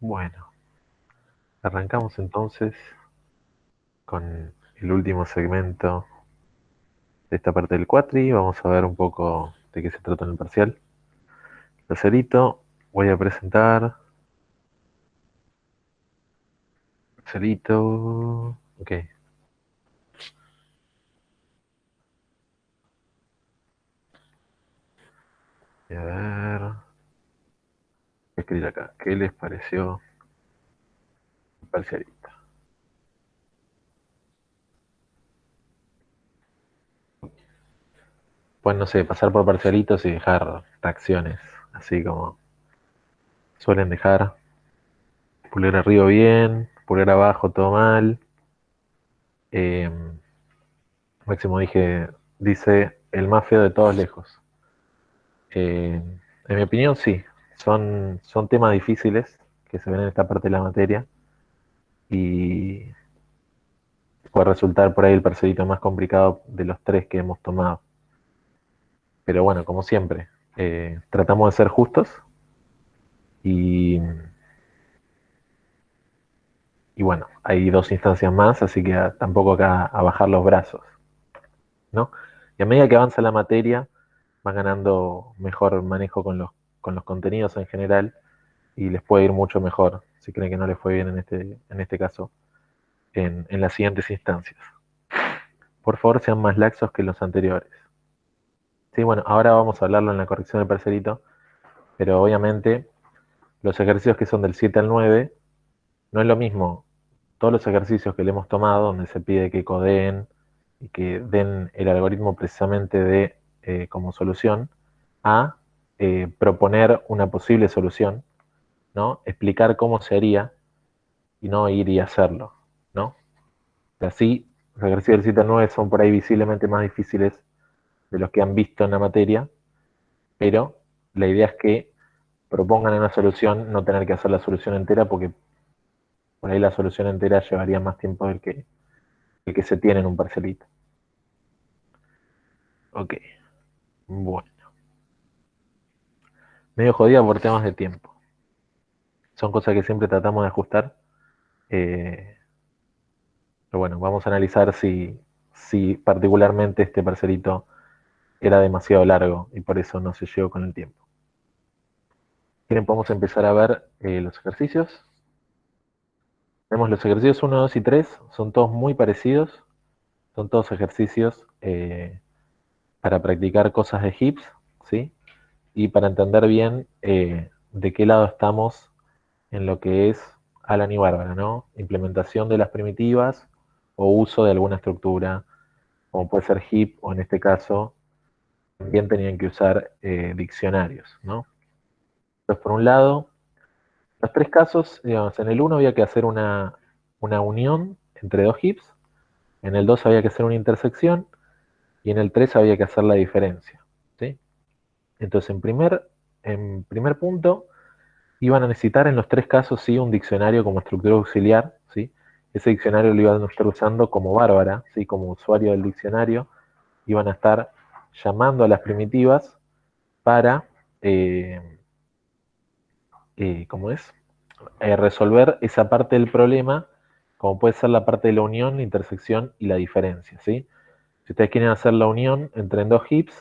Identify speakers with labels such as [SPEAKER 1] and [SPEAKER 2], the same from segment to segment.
[SPEAKER 1] Bueno, arrancamos entonces con el último segmento de esta parte del cuatri. Vamos a ver un poco de qué se trata en el parcial. Parcialito, voy a presentar. Parcialito. Ok, voy a ver. Voy a escribir acá. ¿Qué les pareció el parcialito? Pues no sé, pasar por parcialitos y dejar reacciones, así como suelen dejar. Pulgar arriba bien, pulgar abajo todo mal. Eh, Máximo dice el más feo de todos lejos. En mi opinión, sí. Son temas difíciles que se ven en esta parte de la materia y puede resultar por ahí el parcelito más complicado de los tres que hemos tomado. Pero bueno, como siempre, tratamos de ser justos y, y bueno, hay dos instancias más, así que tampoco acá a bajar los brazos, ¿no? Y a medida que avanza la materia, van ganando mejor manejo con los contenidos en general y les puede ir mucho mejor si creen que no les fue bien en este caso en las siguientes instancias. Por favor, sean más laxos que los anteriores. Sí, bueno, ahora vamos a hablarlo en la corrección del parcelito, pero obviamente los ejercicios que son del 7 al 9 no es lo mismo todos los ejercicios que le hemos tomado, donde se pide que codeen y que den el algoritmo precisamente de como solución, a proponer una posible solución, ¿no? Explicar cómo se haría y no ir y hacerlo, ¿no? Así, los ejercicios del 7 al 9 son por ahí visiblemente más difíciles de los que han visto en la materia, pero la idea es que propongan una solución, no tener que hacer la solución entera, porque por ahí la solución entera llevaría más tiempo el que se tiene en un parcelito. Ok, bueno. Medio jodida por temas de tiempo. Son cosas que siempre tratamos de ajustar. eh, pero bueno, vamos a analizar si particularmente este parcelito era demasiado largo y por eso no se llegó con el tiempo. Quieren, podemos empezar a ver los ejercicios. Vemos los ejercicios uno, 2 y 3, son todos muy parecidos, son todos ejercicios para practicar cosas de hips, ¿sí? Y para entender bien de qué lado estamos en lo que es Alan y Bárbara, ¿no? Implementación de las primitivas o uso de alguna estructura, como puede ser hip, o en este caso también tenían que usar diccionarios, ¿no? Entonces, por un lado, los tres casos, digamos, en el uno había que hacer una unión entre dos hips, en el 2 había que hacer una intersección y en el 3 había que hacer la diferencia, ¿sí? Entonces, en primer punto, iban a necesitar en los tres casos, sí, un diccionario como estructura auxiliar, ¿sí? Ese diccionario lo iban a estar usando como Bárbara, ¿sí? Como usuario del diccionario, iban a estar llamando a las primitivas para, eh, ¿cómo es? Resolver esa parte del problema, como puede ser la parte de la unión, la intersección y la diferencia, ¿sí? Si ustedes quieren hacer la unión entre dos hips,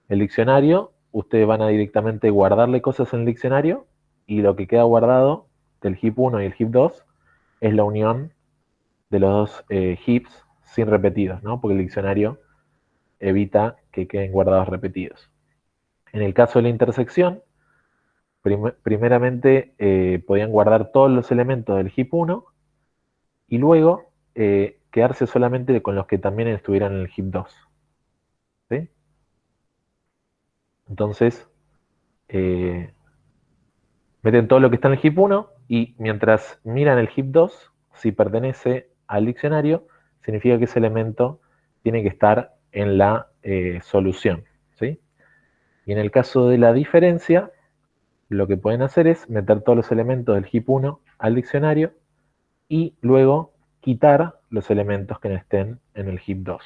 [SPEAKER 1] el diccionario, ustedes van a directamente guardarle cosas en el diccionario y lo que queda guardado del hip uno y el hip 2 es la unión de los dos hips sin repetidos, ¿no? Porque el diccionario evita que queden guardados repetidos. En el caso de la intersección, primeramente podían guardar todos los elementos del hip uno y luego quedarse solamente con los que también estuvieran en el hip 2. ¿Sí? Entonces, eh, meten todo lo que está en el hip uno y mientras miran el hip 2, si pertenece al diccionario, significa que ese elemento tiene que estar en la solución. ¿Sí? Y en el caso de la diferencia, lo que pueden hacer es meter todos los elementos del hip uno al diccionario y luego quitar los elementos que no estén en el hip 2.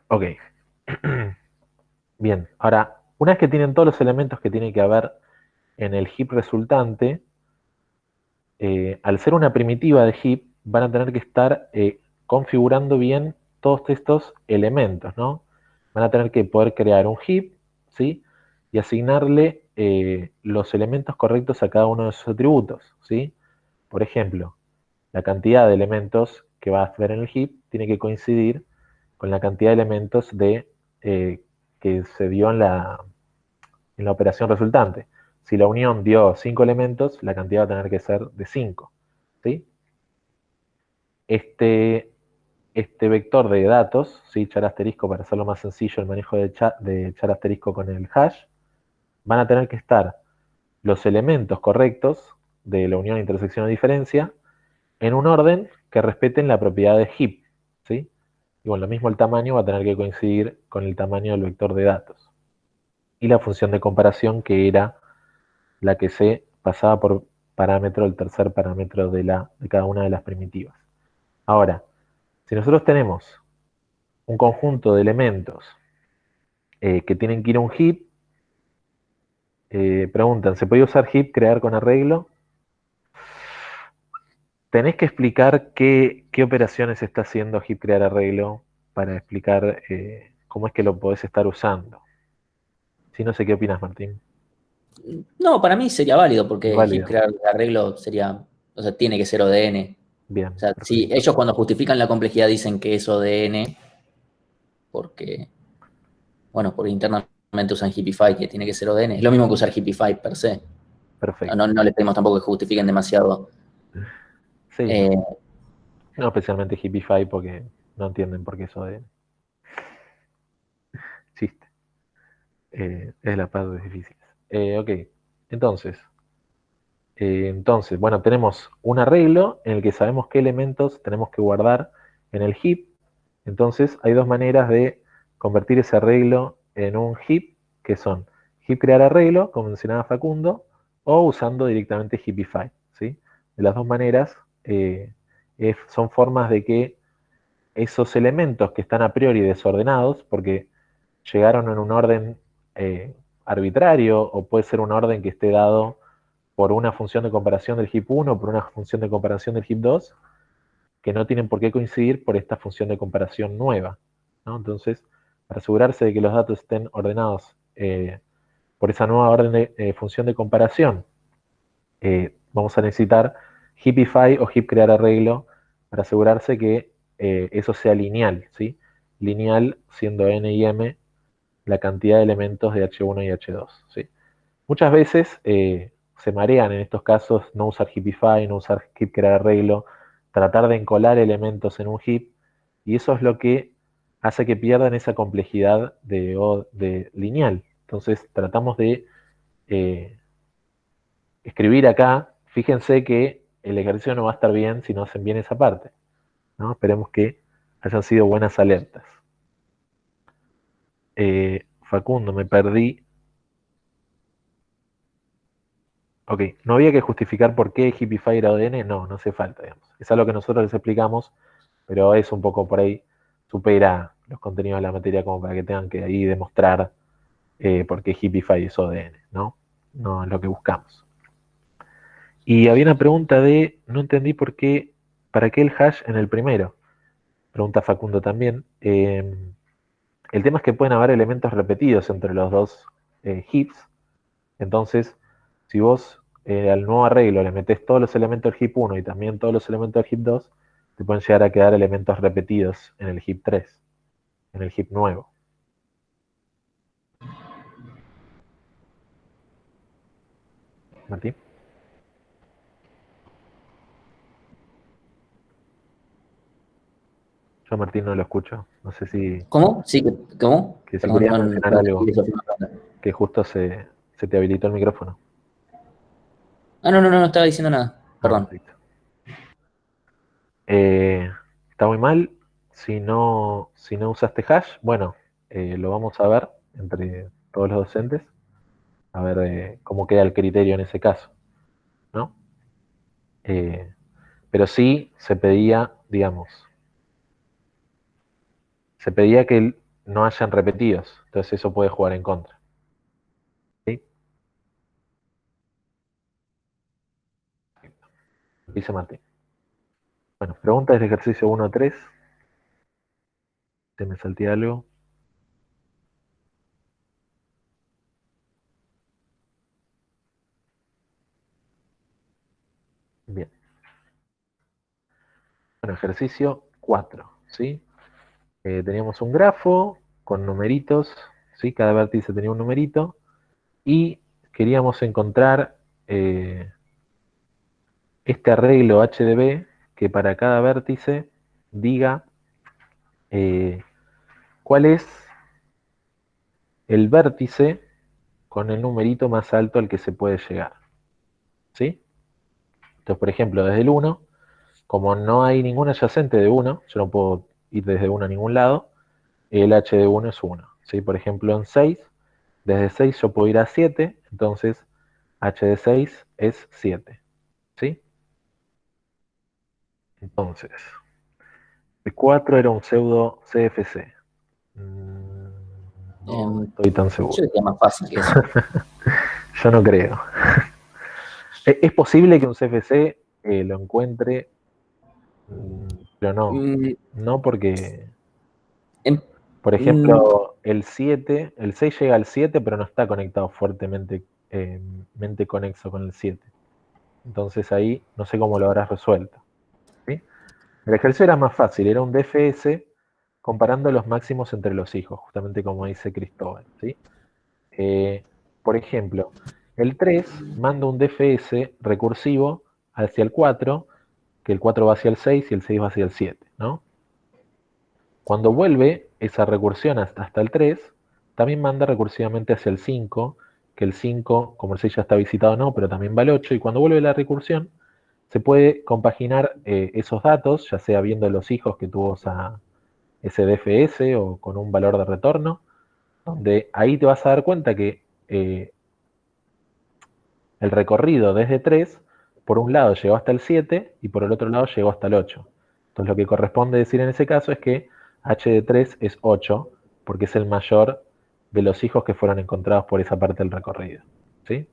[SPEAKER 1] Ok. Bien, ahora, una vez que tienen todos los elementos que tiene que haber en el heap resultante, al ser una primitiva de heap, van a tener que estar configurando bien todos estos elementos, ¿no? Van a tener que poder crear un heap, ¿sí? Y asignarle los elementos correctos a cada uno de sus atributos, ¿sí? Por ejemplo, la cantidad de elementos que va a haber en el heap tiene que coincidir con la cantidad de elementos que se dio en la operación resultante. Si la unión dio 5 elementos, la cantidad va a tener que ser de 5, ¿sí? Este vector de datos, ¿sí? Char asterisco, para hacerlo más sencillo el manejo de char asterisco con el hash, van a tener que estar los elementos correctos de la unión, intersección o diferencia en un orden que respeten la propiedad de heap, ¿sí? Y bueno, lo mismo el tamaño va a tener que coincidir con el tamaño del vector de datos. Y la función de comparación, que era la que se pasaba por parámetro, el tercer parámetro de cada una de las primitivas. Ahora, si nosotros tenemos un conjunto de elementos que tienen que ir a un heap, preguntan, ¿se puede usar heap crear con arreglo? Tenés que explicar qué operaciones está haciendo heap crear arreglo para explicar cómo es que lo podés estar usando. Si no sé qué opinas, Martín.
[SPEAKER 2] No, para mí sería válido
[SPEAKER 1] Es
[SPEAKER 2] porque heap
[SPEAKER 1] válido.
[SPEAKER 2] crear arreglo sería, o sea, tiene que ser ODN. O
[SPEAKER 1] Bien,
[SPEAKER 2] sea, si
[SPEAKER 1] perfecto.
[SPEAKER 2] ellos cuando justifican la complejidad dicen que es ODN, porque, bueno, porque internamente usan Hippify, que tiene que ser ODN. Es lo mismo que usar Hippify per se.
[SPEAKER 1] Perfecto.
[SPEAKER 2] No les pedimos tampoco que justifiquen demasiado.
[SPEAKER 1] Sí, no.
[SPEAKER 2] Eh,
[SPEAKER 1] No especialmente Hippify porque no entienden por qué eso de chiste. Es la parte difícil. Ok, entonces, bueno, tenemos un arreglo en el que sabemos qué elementos tenemos que guardar en el heap. Entonces, hay dos maneras de convertir ese arreglo en un heap, que son heap crear arreglo, como mencionaba Facundo, o usando directamente Heapify, ¿sí? De las dos maneras, son formas de que esos elementos que están a priori desordenados, porque llegaron en un orden arbitrario, o puede ser un orden que esté dado por una función de comparación del heap 1 o por una función de comparación del heap 2, que no tienen por qué coincidir por esta función de comparación nueva, ¿no? Entonces, para asegurarse de que los datos estén ordenados por esa nueva orden de función de comparación, vamos a necesitar Heapify o heap crear arreglo para asegurarse que eso sea lineal, ¿sí? Lineal siendo n y m la cantidad de elementos de H1 y H2, ¿sí? Muchas veces se marean en estos casos no usar Heapify, no usar heap crear arreglo, tratar de encolar elementos en un heap, y eso es lo que hace que pierdan esa complejidad de lineal. Entonces tratamos de eh, escribir acá, fíjense que el ejercicio no va a estar bien si no hacen bien esa parte, ¿no? Esperemos que hayan sido buenas alertas. Facundo, me perdí. Ok, no había que justificar por qué Hippify era ODN, no, no hace falta, digamos. Es algo que nosotros les explicamos, pero es un poco por ahí, supera los contenidos de la materia como para que tengan que ahí demostrar por qué Hippify es ODN, ¿no? No es lo que buscamos. Y había una pregunta no entendí por qué, ¿para qué el hash en el primero? Pregunta Facundo también. El tema es que pueden haber elementos repetidos entre los dos heaps. Entonces, si vos al nuevo arreglo le metés todos los elementos del heap 1 y también todos los elementos del heap 2, te pueden llegar a quedar elementos repetidos en el heap 3, en el heap nuevo. Martín, yo a Martín no lo escucho. No sé si
[SPEAKER 2] ¿Cómo? Sí, ¿cómo?
[SPEAKER 1] que si
[SPEAKER 2] Perdón,
[SPEAKER 1] querías
[SPEAKER 2] no,
[SPEAKER 1] mencionar
[SPEAKER 2] no
[SPEAKER 1] algo,
[SPEAKER 2] entendí esa última pregunta.
[SPEAKER 1] que justo se te habilitó el micrófono.
[SPEAKER 2] Ah, no, no, no, no estaba diciendo nada.
[SPEAKER 1] Ah,
[SPEAKER 2] Perdón.
[SPEAKER 1] perfecto. Eh, Está muy mal. Si no usaste hash, bueno, lo vamos a ver entre todos los docentes, a ver cómo queda el criterio en ese caso, ¿no? Eh, pero sí se pedía, digamos, se pedía que no hayan repetidos, entonces eso puede jugar en contra. ¿Sí? dice Martín. Bueno, pregunta del ejercicio 1 a 3. ¿Se me salté algo? Bien. Bueno, ejercicio 4, ¿sí? Teníamos un grafo con numeritos, ¿sí? Cada vértice tenía un numerito y queríamos encontrar este arreglo HDB que para cada vértice diga cuál es el vértice con el numerito más alto al que se puede llegar, ¿sí? Entonces, por ejemplo, desde el 1, como no hay ningún adyacente de 1, yo no puedo ir desde 1 a ningún lado, el h de 1 es 1, ¿sí? Por ejemplo, en 6, desde 6 yo puedo ir a 7, entonces h de 6 es 7, ¿sí? Entonces, el 4 era un pseudo CFC. No estoy tan
[SPEAKER 2] Yo
[SPEAKER 1] seguro.
[SPEAKER 2] diría más fácil que eso.
[SPEAKER 1] Yo no creo. Es posible que un CFC lo encuentre, pero no.
[SPEAKER 2] Mm,
[SPEAKER 1] No porque,
[SPEAKER 2] em-
[SPEAKER 1] por
[SPEAKER 2] mm,
[SPEAKER 1] ejemplo, el 6 llega al 7, pero no está conectado fuertemente, mente conexo con el 7. Entonces ahí no sé cómo lo habrás resuelto, ¿sí? El ejercicio era más fácil, era un DFS comparando los máximos entre los hijos, justamente como dice Cristóbal, ¿sí? Eh, por ejemplo, el 3 manda un DFS recursivo hacia el 4, que el 4 va hacia el 6 y el 6 va hacia el 7, ¿no? Cuando vuelve esa recursión hasta el 3, también manda recursivamente hacia el 5, que el 5, como el 6 ya está visitado, no, pero también va al 8, y cuando vuelve la recursión, se puede compaginar esos datos, ya sea viendo los hijos que tuvo ese DFS o con un valor de retorno, donde ahí te vas a dar cuenta que el recorrido desde 3, por un lado llegó hasta el 7 y por el otro lado llegó hasta el 8. Entonces lo que corresponde decir en ese caso es que h de 3 es 8, porque es el mayor de los hijos que fueron encontrados por esa parte del recorrido, ¿sí?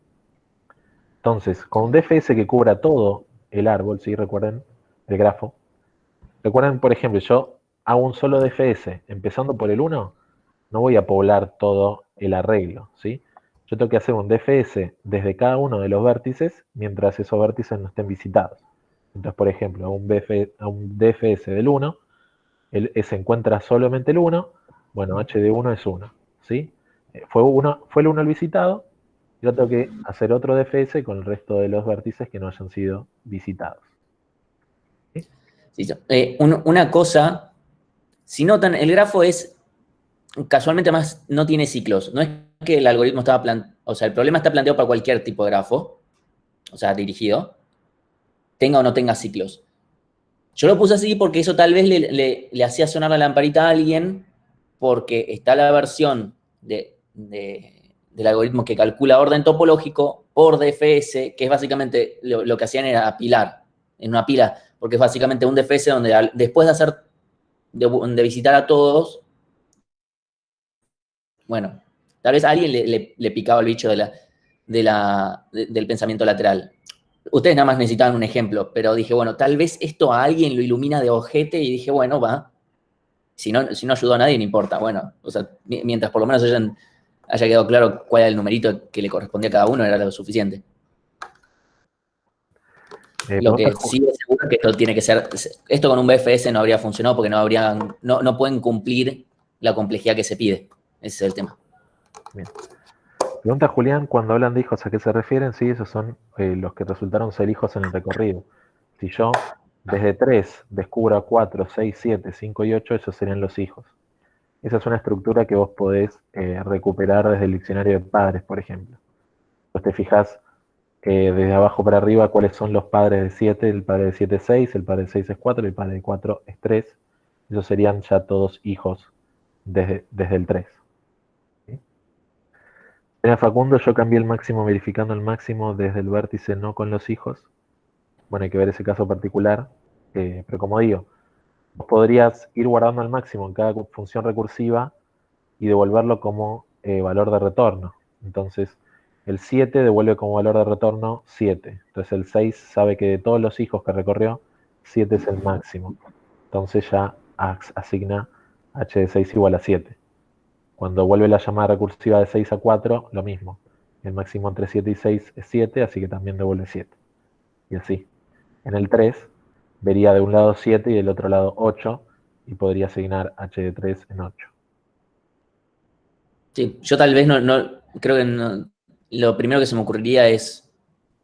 [SPEAKER 1] Entonces, con un DFS que cubra todo el árbol, ¿sí? Recuerden el grafo. Recuerden, por ejemplo, yo hago un solo DFS, empezando por el 1, no voy a poblar todo el arreglo, ¿sí? Yo tengo que hacer un DFS desde cada uno de los vértices mientras esos vértices no estén visitados. Entonces, por ejemplo, a un DFS del 1, se encuentra solamente el 1, bueno, h de 1 es 1, ¿sí? Fue el 1 el visitado, yo tengo que hacer otro DFS con el resto de los vértices que no hayan sido visitados. ¿Sí?
[SPEAKER 2] sí, una cosa, si notan, el grafo es casualmente más no tiene ciclos. No es que el algoritmo estaba o sea, el problema está planteado para cualquier tipo de grafo, o sea, dirigido, tenga o no tenga ciclos. Yo lo puse así porque eso tal vez le hacía sonar la lamparita a alguien, porque está la versión del algoritmo que calcula orden topológico por DFS, que es básicamente lo que hacían era apilar en una pila, porque es básicamente un DFS donde después de hacer de visitar a todos, bueno, tal vez a alguien le picaba el bicho del pensamiento lateral. Ustedes nada más necesitaban un ejemplo, pero dije, bueno, tal vez esto a alguien lo ilumina de ojete y dije, bueno, va. Si no ayudó a nadie, no importa. Bueno, o sea, mientras por lo menos haya quedado claro cuál era el numerito que le correspondía a cada uno, era lo suficiente. Lo
[SPEAKER 1] Pregunta,
[SPEAKER 2] que sí es seguro es que esto tiene que ser, esto con un BFS no habría funcionado porque no pueden cumplir la complejidad que se pide. Ese es el tema.
[SPEAKER 1] bien. Pregunta Julián, cuando hablan de hijos, ¿a qué se refieren? Sí, esos son los que resultaron ser hijos en el recorrido. Si yo desde 3 descubro a 4, 6, 7, 5 y 8, esos serían los hijos. Esa es una estructura que vos podés recuperar desde el diccionario de padres, por ejemplo. Vos te fijás desde abajo para arriba cuáles son los padres de 7, el padre de 7 es 6, el padre de 6 es 4, el padre de 4 es 3. Esos serían ya todos hijos desde el 3. ¿Sí? Era Facundo, yo cambié el máximo verificando el máximo desde el vértice no con los hijos. Bueno, hay que ver ese caso particular. Pero como digo, vos podrías ir guardando el máximo en cada función recursiva y devolverlo como valor de retorno. Entonces, El 7 devuelve como valor de retorno 7. Entonces el 6 sabe que de todos los hijos que recorrió, 7 es el máximo. Entonces ya asigna h de 6 igual a 7. Cuando vuelve la llamada recursiva de 6 a 4, lo mismo. El máximo entre 7 y 6 es 7, así que también devuelve 7. Y así. En el 3, vería de un lado 7 y del otro lado 8, y podría asignar h de 3 en 8.
[SPEAKER 2] Sí, yo tal vez creo que lo primero que se me ocurriría es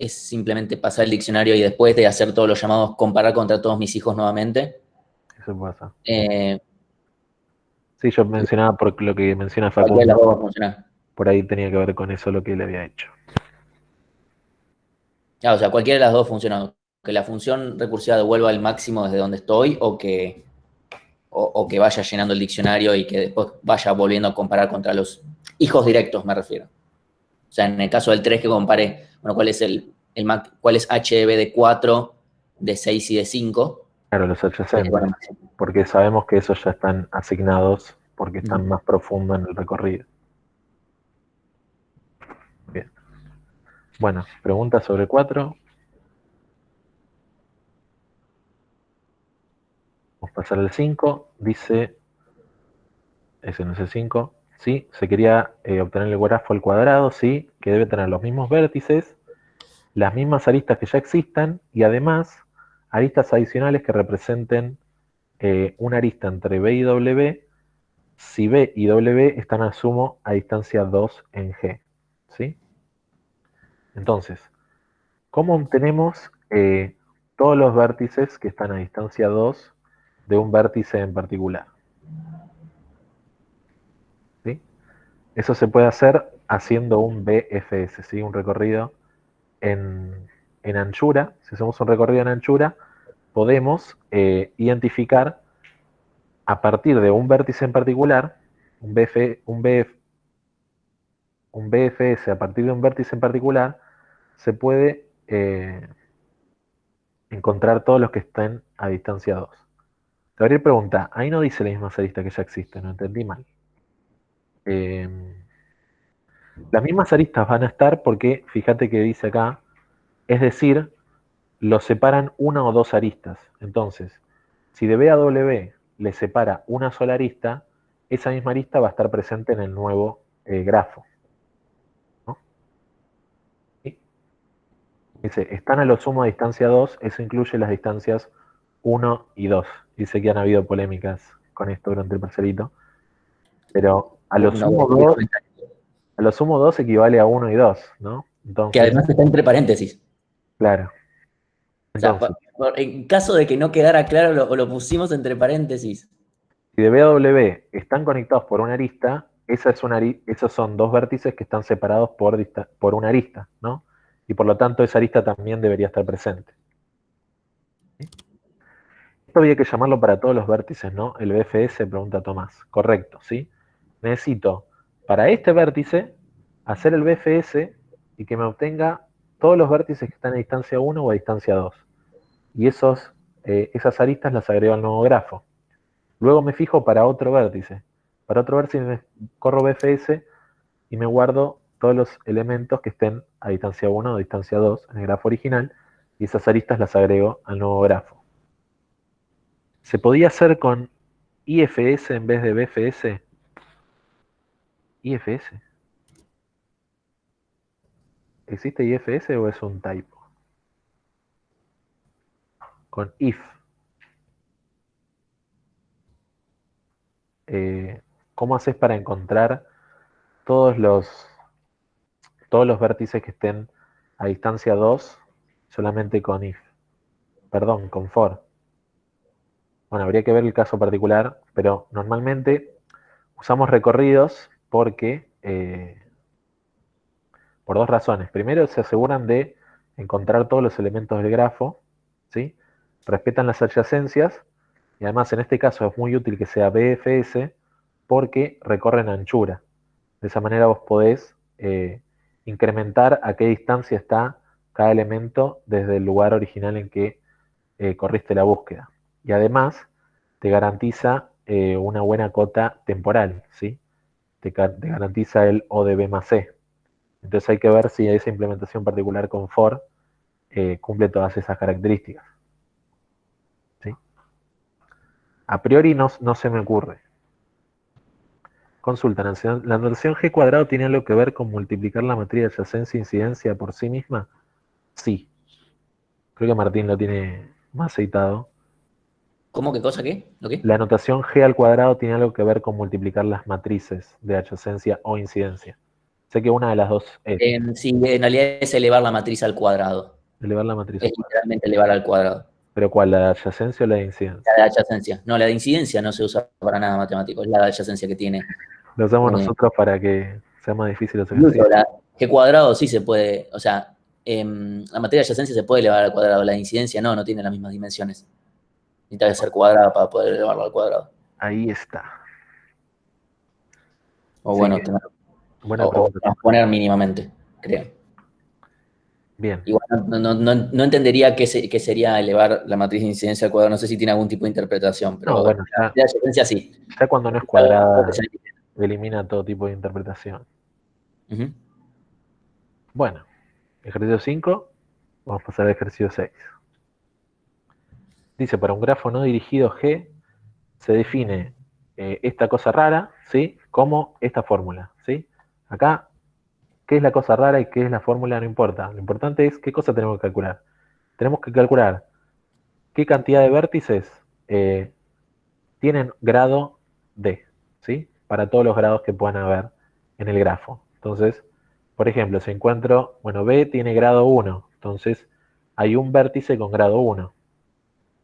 [SPEAKER 2] simplemente pasar el diccionario y después de hacer todos los llamados, comparar contra todos mis hijos nuevamente.
[SPEAKER 1] Eso pasa.
[SPEAKER 2] Eh,
[SPEAKER 1] Sí, yo mencionaba por lo que menciona
[SPEAKER 2] Cualquiera de las
[SPEAKER 1] Facundo,
[SPEAKER 2] dos va a funcionar.
[SPEAKER 1] por ahí tenía que ver con eso lo que él había hecho.
[SPEAKER 2] O sea, cualquiera de las dos funciona. Que la función recursiva devuelva el máximo desde donde estoy o que vaya llenando el diccionario y que después vaya volviendo a comparar contra los hijos directos, me refiero. O sea, en el caso del 3 que compare, bueno, cuál es HB de 4, de 6 y de 5.
[SPEAKER 1] Claro, los adyacentes,
[SPEAKER 2] Bueno,
[SPEAKER 1] porque sabemos que esos ya están asignados porque están más profundo en el recorrido. Bien. Bueno, pregunta sobre 4. Vamos a pasar al 5. Dice, ese no es el 5. Sí, se quería obtener el grafo al cuadrado, sí, que debe tener los mismos vértices, las mismas aristas que ya existan y además aristas adicionales que representen una arista entre B y W si B y W están a sumo a distancia 2 en G. ¿Sí? Entonces, ¿cómo obtenemos todos los vértices que están a distancia 2 de un vértice en particular? ¿Sí? Eso se puede hacer haciendo un BFS, ¿sí? Un recorrido en anchura. Si hacemos un recorrido en anchura, podemos identificar a partir de un vértice en particular, un BFS a partir de un vértice en particular, se puede encontrar todos los que estén a distancia 2. Gabriel pregunta, ahí no dice la misma arista que ya existe, no entendí mal. Eh, las mismas aristas van a estar porque, fíjate que dice acá, es decir, los separan una o dos aristas. Entonces, si de B a W le separa una sola arista, esa misma arista va a estar presente en el nuevo grafo. ¿No? ¿Sí? Dice, están a lo sumo a distancia 2, eso incluye las distancias 1 y 2. Dice que han habido polémicas con esto durante el parcelito. Pero a lo
[SPEAKER 2] no
[SPEAKER 1] sumo
[SPEAKER 2] voy a decir
[SPEAKER 1] 2,
[SPEAKER 2] comentarios.
[SPEAKER 1] a lo sumo 2 equivale a 1 y 2, ¿no?
[SPEAKER 2] Que
[SPEAKER 1] Entonces,
[SPEAKER 2] además está entre paréntesis.
[SPEAKER 1] claro.
[SPEAKER 2] O sea,
[SPEAKER 1] Entonces,
[SPEAKER 2] en caso de que no quedara claro, lo pusimos entre paréntesis.
[SPEAKER 1] si de B a W están conectados por una arista, esos son dos vértices que están separados por una arista, ¿no? Y por lo tanto esa arista también debería estar presente. ¿Sí? Esto había que llamarlo para todos los vértices, ¿no? El BFS, pregunta Tomás. Correcto, ¿sí? Necesito para este vértice hacer el BFS y que me obtenga todos los vértices que están a distancia 1 o a distancia 2. Y esas aristas las agrego al nuevo grafo. Luego me fijo para otro vértice. Para otro vértice corro BFS y me guardo todos los elementos que estén a distancia 1 o a distancia 2 en el grafo original y esas aristas las agrego al nuevo grafo. ¿Se podía hacer con IFS en vez de BFS? IFS. ¿Existe IFS o es un typo? Con if. ¿Cómo haces para encontrar todos los, todos los vértices que estén a distancia 2 solamente con if? Perdón, con for. Bueno, habría que ver el caso particular, pero normalmente usamos recorridos porque por dos razones. Primero, se aseguran de encontrar todos los elementos del grafo, ¿sí? Respetan las adyacencias y además en este caso es muy útil que sea BFS porque recorren anchura. De esa manera vos podés incrementar a qué distancia está cada elemento desde el lugar original en que corriste la búsqueda. Y además te garantiza una buena cota temporal, ¿sí? Te garantiza el O de B más C. Entonces hay que ver si esa implementación particular con for cumple todas esas características. ¿Sí? A priori no se me ocurre. Consulta, ¿la notación G cuadrado tiene algo que ver con multiplicar la matriz de adyacencia e incidencia por sí misma? Sí. Creo que Martín lo tiene más aceitado.
[SPEAKER 2] ¿Cómo? ¿Qué cosa? ¿Qué? ¿Lo qué?
[SPEAKER 1] La notación G al cuadrado tiene algo que ver con multiplicar las matrices de adyacencia o incidencia. Sé que una de las dos es
[SPEAKER 2] Sí, en realidad es elevar la matriz al cuadrado.
[SPEAKER 1] elevar la matriz
[SPEAKER 2] Es
[SPEAKER 1] al cuadrado.
[SPEAKER 2] literalmente elevar al cuadrado.
[SPEAKER 1] ¿Pero cuál? ¿La de adyacencia o la de incidencia?
[SPEAKER 2] La de adyacencia. No, la de incidencia no se usa para nada matemático. Es la de adyacencia que tiene.
[SPEAKER 1] Lo usamos
[SPEAKER 2] eh,
[SPEAKER 1] nosotros para que sea más difícil los
[SPEAKER 2] Incluso
[SPEAKER 1] ejercicios.
[SPEAKER 2] la G cuadrado sí se puede, o sea, la materia de adyacencia se puede elevar al cuadrado. La de incidencia no tiene las mismas dimensiones. Necesita que ser cuadrada para poder elevarlo al cuadrado.
[SPEAKER 1] Ahí está.
[SPEAKER 2] O
[SPEAKER 1] Sí,
[SPEAKER 2] bueno,
[SPEAKER 1] buena pregunta.
[SPEAKER 2] transponer mínimamente, creo.
[SPEAKER 1] Bien.
[SPEAKER 2] Igual no entendería qué sería elevar la matriz de incidencia al cuadrado. No sé si tiene algún tipo de interpretación,
[SPEAKER 1] No,
[SPEAKER 2] pero
[SPEAKER 1] bueno,
[SPEAKER 2] la de adyacencia sí.
[SPEAKER 1] ya cuando no es cuadrada, elimina todo tipo de interpretación.
[SPEAKER 2] Ujú.
[SPEAKER 1] Bueno, ejercicio 5, vamos a pasar al ejercicio 6. Dice, para un grafo no dirigido G, se define esta cosa rara, ¿sí? Como esta fórmula, ¿sí? Acá, ¿qué es la cosa rara y qué es la fórmula? No importa. Lo importante es qué cosa tenemos que calcular. Tenemos que calcular qué cantidad de vértices tienen grado D, ¿sí? Para todos los grados que puedan haber en el grafo. Entonces, por ejemplo, si encuentro, bueno, B tiene grado 1, entonces hay un vértice con grado 1.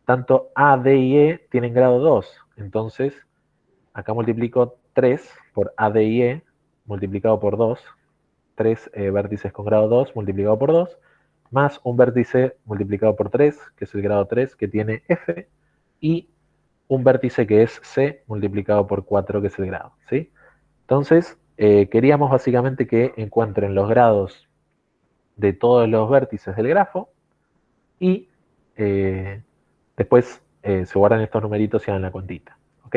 [SPEAKER 1] Tanto A, D y E tienen grado 2, entonces acá multiplico 3 por A, D y E, multiplicado por 2, 3 vértices con grado 2 multiplicado por 2, más un vértice multiplicado por 3, que es el grado 3 que tiene F, y un vértice que es C multiplicado por 4, que es el grado, ¿sí? Entonces, queríamos básicamente que encuentren los grados de todos los vértices del grafo y después se guardan estos numeritos y hagan la cuentita, ¿ok?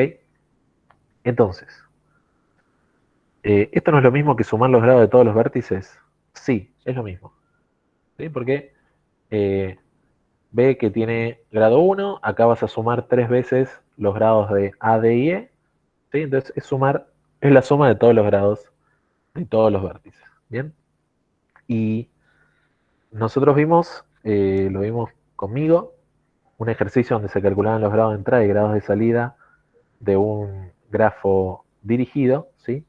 [SPEAKER 1] Entonces, ¿esto no es lo mismo que sumar los grados de todos los vértices? Sí, es lo mismo, ¿sí? Porque ve que tiene grado 1, acá vas a sumar 3 veces los grados de A, D y E, ¿sí? Entonces es la suma de todos los grados de todos los vértices, ¿bien? Y nosotros vimos, lo vimos conmigo, un ejercicio donde se calculaban los grados de entrada y grados de salida de un grafo dirigido, ¿sí?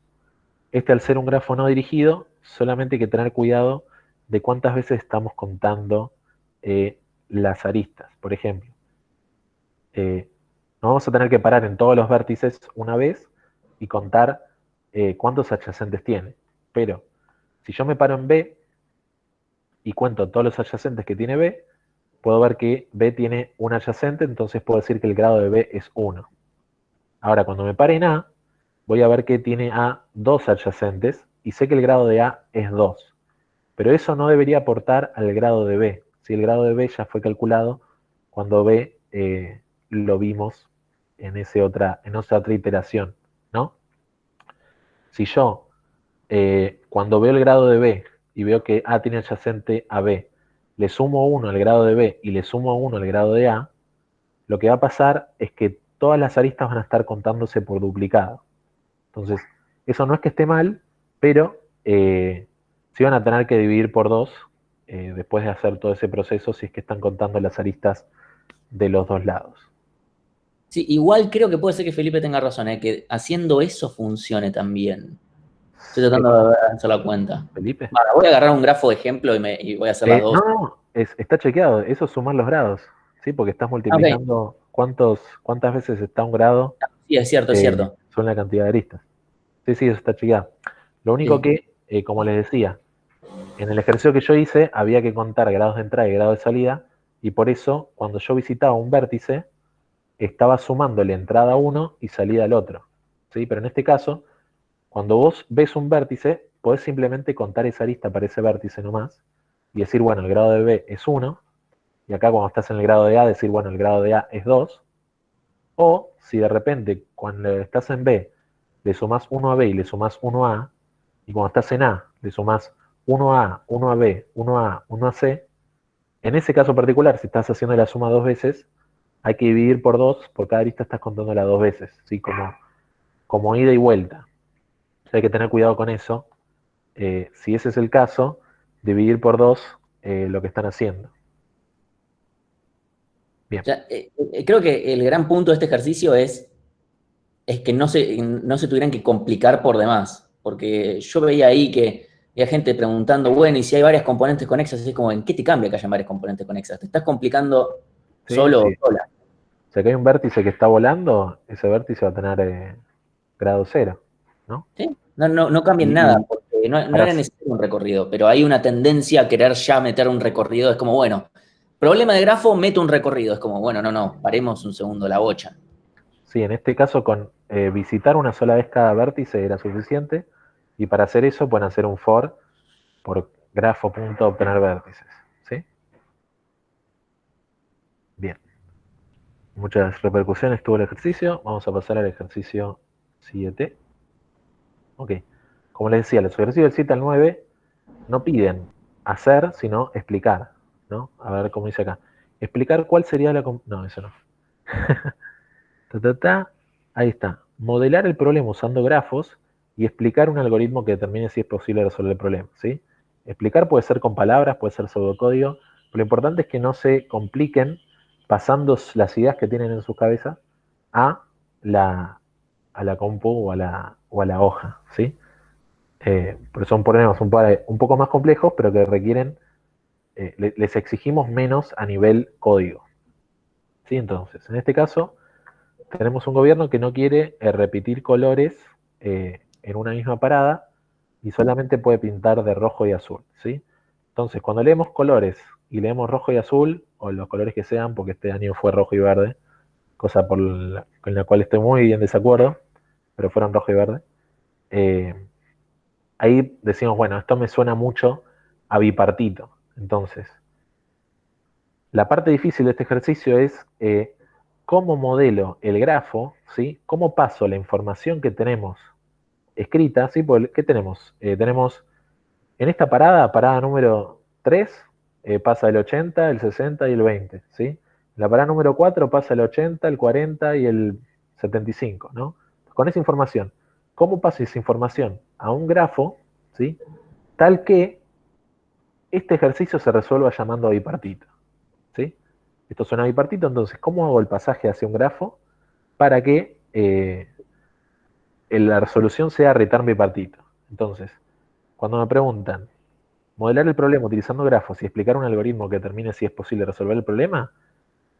[SPEAKER 1] Al ser un grafo no dirigido, solamente hay que tener cuidado de cuántas veces estamos contando las aristas. Por ejemplo, nos vamos a tener que parar en todos los vértices una vez y contar cuántos adyacentes tiene. Pero si yo me paro en B y cuento todos los adyacentes que tiene B, puedo ver que B tiene un adyacente, entonces puedo decir que el grado de B es 1. Ahora, cuando me pare en A, voy a ver que tiene A dos adyacentes y sé que el grado de A es 2. Pero eso no debería aportar al grado de B. Si el grado de B ya fue calculado cuando B lo vimos en esa otra iteración, ¿no? Si yo, cuando veo el grado de B y veo que A tiene adyacente a B, le sumo 1 al grado de B y le sumo 1 al grado de A, lo que va a pasar es que todas las aristas van a estar contándose por duplicado. Entonces, eso no es que esté mal, pero sí van a tener que dividir por 2 después de hacer todo ese proceso si es que están contando las aristas de los dos lados.
[SPEAKER 2] Sí, igual creo que puede ser que Felipe tenga razón, que haciendo eso funcione también. Estoy tratando de hacer la cuenta.
[SPEAKER 1] ¿Felipe?
[SPEAKER 2] Vale, voy a agarrar un grafo de ejemplo y voy a hacer las dos.
[SPEAKER 1] No, está chequeado, eso es sumar los grados, ¿sí? Porque estás
[SPEAKER 2] Ok,
[SPEAKER 1] multiplicando cuántas veces está un grado,
[SPEAKER 2] sí, es cierto, es cierto.
[SPEAKER 1] son la cantidad de aristas. Sí, sí, eso está chequeado. Lo único
[SPEAKER 2] Sí.
[SPEAKER 1] que, como les decía, en el ejercicio que yo hice había que contar grados de entrada y grados de salida, y por eso cuando yo visitaba un vértice, estaba sumándole entrada a uno y salida al otro, ¿sí? Pero en este caso, cuando vos ves un vértice, podés simplemente contar esa arista para ese vértice nomás, y decir, bueno, el grado de B es 1, y acá cuando estás en el grado de A, decir, bueno, el grado de A es 2, o si de repente cuando estás en B, le sumás 1 a B y le sumás 1 a A, y cuando estás en A, le sumás 1A, 1AB, 1A, 1AC, en ese caso particular, si estás haciendo la suma dos veces, hay que dividir por 2, por cada arista estás contándola dos veces, ¿sí? Como ida y vuelta. Hay que tener cuidado con eso. Si ese es el caso, dividir por 2 lo que están haciendo. Bien.
[SPEAKER 2] O sea, creo que el gran punto de este ejercicio es que no se tuvieran que complicar por demás. Porque yo veía ahí que había gente preguntando, bueno, y si hay varias componentes conexas, es como, ¿en qué te cambia que haya varias componentes conexas? Te estás complicando
[SPEAKER 1] Sí,
[SPEAKER 2] solo o
[SPEAKER 1] sí.
[SPEAKER 2] sola.
[SPEAKER 1] Si acá hay un vértice que está volando, ese vértice va a tener grado cero, ¿no?
[SPEAKER 2] ¿Sí? No cambien nada,
[SPEAKER 1] Y
[SPEAKER 2] porque no
[SPEAKER 1] para,
[SPEAKER 2] era necesario un recorrido, pero hay una tendencia a querer ya meter un recorrido. Es como, bueno, problema de grafo, meto un recorrido. Es como, bueno, no, paremos un segundo la bocha.
[SPEAKER 1] sí, en este caso con visitar una sola vez cada vértice era suficiente, y para hacer eso pueden hacer un for por grafo.obtener vértices, ¿sí? Bien. Muchas repercusiones tuvo el ejercicio. Vamos a pasar al ejercicio 7. Ok. Como les decía, los ejercicios del 7 al 9 no piden hacer, sino explicar, ¿no? A ver cómo dice acá. Explicar cuál sería la... No, eso no. Ta, ta, ta. Ahí está. Modelar el problema usando grafos y explicar un algoritmo que determine si es posible resolver el problema, ¿sí? Explicar puede ser con palabras, puede ser pseudocódigo. Lo importante es que no se compliquen pasando las ideas que tienen en sus cabezas a la, a la compu o a la hoja, ¿sí? Porque son problemas un poco más complejos, pero que requieren, les exigimos menos a nivel código, ¿sí? Entonces, en este caso, tenemos un gobierno que no quiere repetir colores en una misma parada y solamente puede pintar de rojo y azul, ¿sí? Entonces, cuando leemos colores y leemos rojo y azul, o los colores que sean, porque este año fue rojo y verde, cosa con la cual estoy muy en desacuerdo, pero fueron rojo y verde, eh, ahí decimos, bueno, esto me suena mucho a bipartito. Entonces, la parte difícil de este ejercicio es cómo modelo el grafo, ¿sí? Cómo paso la información que tenemos escrita, ¿sí? Porque, ¿qué tenemos? Tenemos en esta parada número 3, pasa el 80, el 60 y el 20, ¿sí? En la parada número 4 pasa el 80, el 40 y el 75, ¿no? Con esa información, ¿cómo paso esa información a un grafo, ¿sí? Tal que este ejercicio se resuelva llamando a bipartito, ¿sí? Esto suena bipartito, entonces, ¿cómo hago el pasaje hacia un grafo para que la resolución sea return bipartito? Entonces, cuando me preguntan, modelar el problema utilizando grafos y explicar un algoritmo que determine si es posible resolver el problema,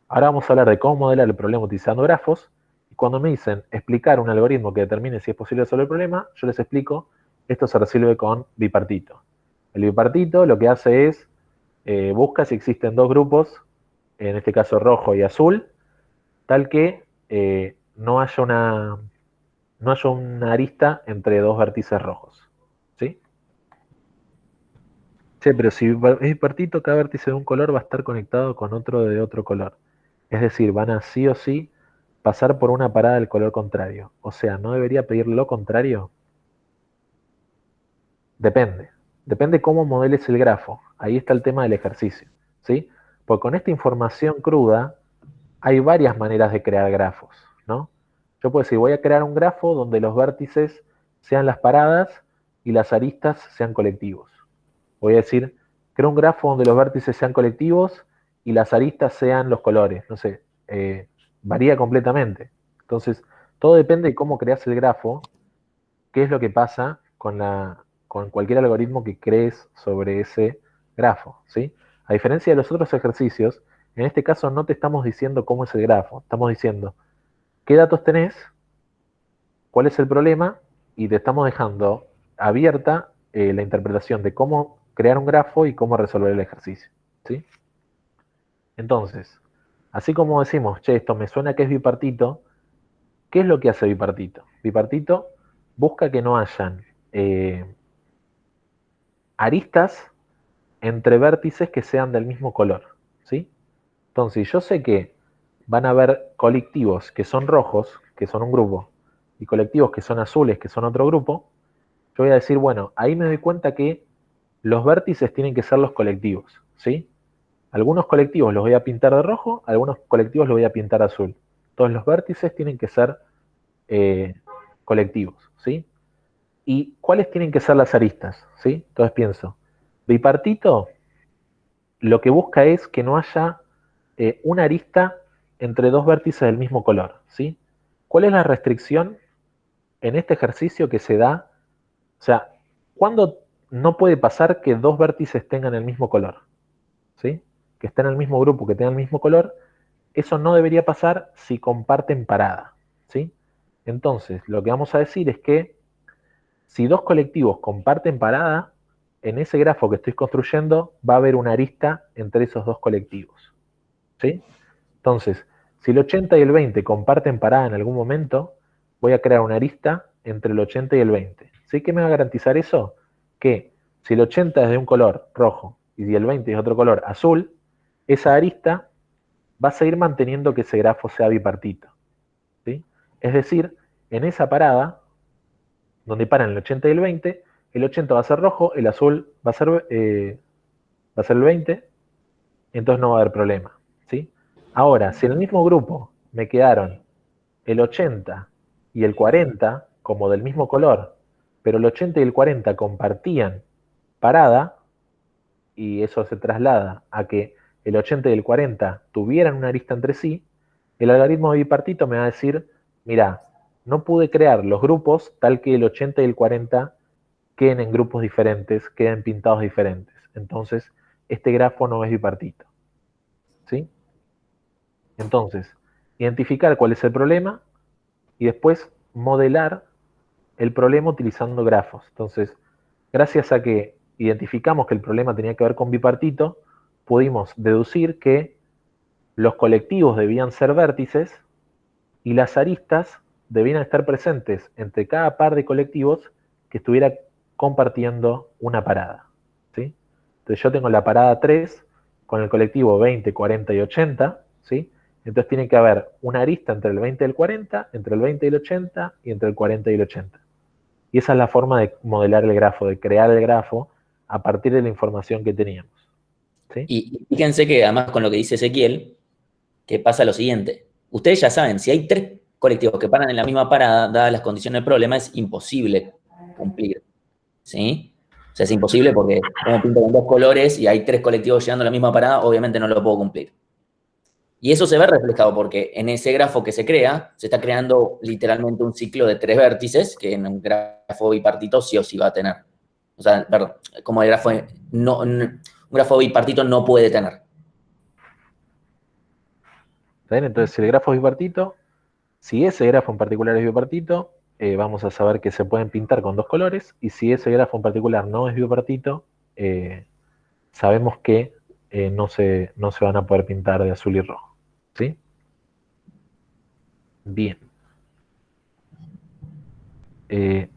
[SPEAKER 1] ahora vamos a hablar de cómo modelar el problema utilizando grafos, y cuando me dicen explicar un algoritmo que determine si es posible resolver el problema, yo les explico, esto se resuelve con bipartito. El bipartito lo que hace es, busca si existen dos grupos, en este caso rojo y azul, tal que no haya una arista entre dos vértices rojos, ¿sí? Sí, pero si es bipartito, cada vértice de un color va a estar conectado con otro de otro color. Es decir, van a sí o sí pasar por una parada del color contrario. O sea, ¿no debería pedir lo contrario? Depende. Depende cómo modeles el grafo. Ahí está el tema del ejercicio, ¿sí? Porque con esta información cruda hay varias maneras de crear grafos, ¿no? Yo puedo decir, voy a crear un grafo donde los vértices sean las paradas y las aristas sean colectivos. Voy a decir, creo un grafo donde los vértices sean colectivos y las aristas sean los colores. No sé, varía completamente. Entonces, todo depende de cómo creas el grafo, qué es lo que pasa con cualquier algoritmo que crees sobre ese grafo, ¿sí? A diferencia de los otros ejercicios, en este caso no te estamos diciendo cómo es el grafo, estamos diciendo qué datos tenés, cuál es el problema, y te estamos dejando abierta la interpretación de cómo crear un grafo y cómo resolver el ejercicio, ¿sí? Entonces, así como decimos, che, esto me suena que es bipartito, ¿qué es lo que hace bipartito? Bipartito busca que no hayan aristas entre vértices que sean del mismo color, ¿sí? Entonces, yo sé que van a haber colectivos que son rojos, que son un grupo, y colectivos que son azules, que son otro grupo. Yo voy a decir, bueno, ahí me doy cuenta que los vértices tienen que ser los colectivos, ¿sí? Algunos colectivos los voy a pintar de rojo, algunos colectivos los voy a pintar azul. Todos los vértices tienen que ser colectivos, ¿sí? ¿Y cuáles tienen que ser las aristas? ¿Sí? Entonces pienso, bipartito lo que busca es que no haya una arista entre dos vértices del mismo color, ¿sí? ¿Cuál es la restricción en este ejercicio que se da? O sea, ¿cuándo no puede pasar que dos vértices tengan el mismo color? ¿Sí? Que estén en el mismo grupo, que tengan el mismo color. Eso no debería pasar si comparten parada, ¿sí? Entonces, lo que vamos a decir es que si dos colectivos comparten parada, en ese grafo que estoy construyendo va a haber una arista entre esos dos colectivos, ¿sí? Entonces, si el 80 y el 20 comparten parada en algún momento, voy a crear una arista entre el 80 y el 20. ¿Sí? ¿Qué me va a garantizar eso? Que si el 80 es de un color rojo y si el 20 es de otro color azul, esa arista va a seguir manteniendo que ese grafo sea bipartito, ¿sí? Es decir, en esa parada, donde paran el 80 y el 80 va a ser rojo, el azul va a ser el 20, entonces no va a haber problema, ¿sí? Ahora, si en el mismo grupo me quedaron el 80 y el 40 como del mismo color, pero el 80 y el 40 compartían parada, y eso se traslada a que el 80 y el 40 tuvieran una arista entre sí, el algoritmo de bipartito me va a decir, mira, no pude crear los grupos tal que el 80 y el 40 queden en grupos diferentes, queden pintados diferentes. Entonces, este grafo no es bipartito, ¿sí? Entonces, identificar cuál es el problema y después modelar el problema utilizando grafos. Entonces, gracias a que identificamos que el problema tenía que ver con bipartito, pudimos deducir que los colectivos debían ser vértices y las aristas debían estar presentes entre cada par de colectivos que estuviera compartiendo una parada, ¿sí? Entonces yo tengo la parada 3 con el colectivo 20, 40 y 80, ¿sí? Entonces tiene que haber una arista entre el 20 y el 40, entre el 20 y el 80 y entre el 40 y el 80. Y esa es la forma de modelar el grafo, de crear el grafo a partir de la información que teníamos, ¿sí?
[SPEAKER 2] Y fíjense que además con lo que dice Ezequiel, que pasa lo siguiente. Ustedes ya saben, si hay tres colectivos que paran en la misma parada, dadas las condiciones del problema, es imposible cumplir, ¿sí? O sea, es imposible porque como pinto con dos colores y hay tres colectivos llegando a la misma parada, obviamente no lo puedo cumplir. Y eso se ve reflejado porque en ese grafo que se crea, se está creando literalmente un ciclo de tres vértices que en un grafo bipartito sí o sí va a tener. O sea, perdón, como el grafo, un grafo bipartito no puede tener.
[SPEAKER 1] ¿Está bien? Entonces, si el grafo es bipartito, si ese grafo en particular es bipartito, vamos a saber que se pueden pintar con dos colores, y si ese grafo en particular no es bipartito, sabemos que no se van a poder pintar de azul y rojo, ¿sí? Bien.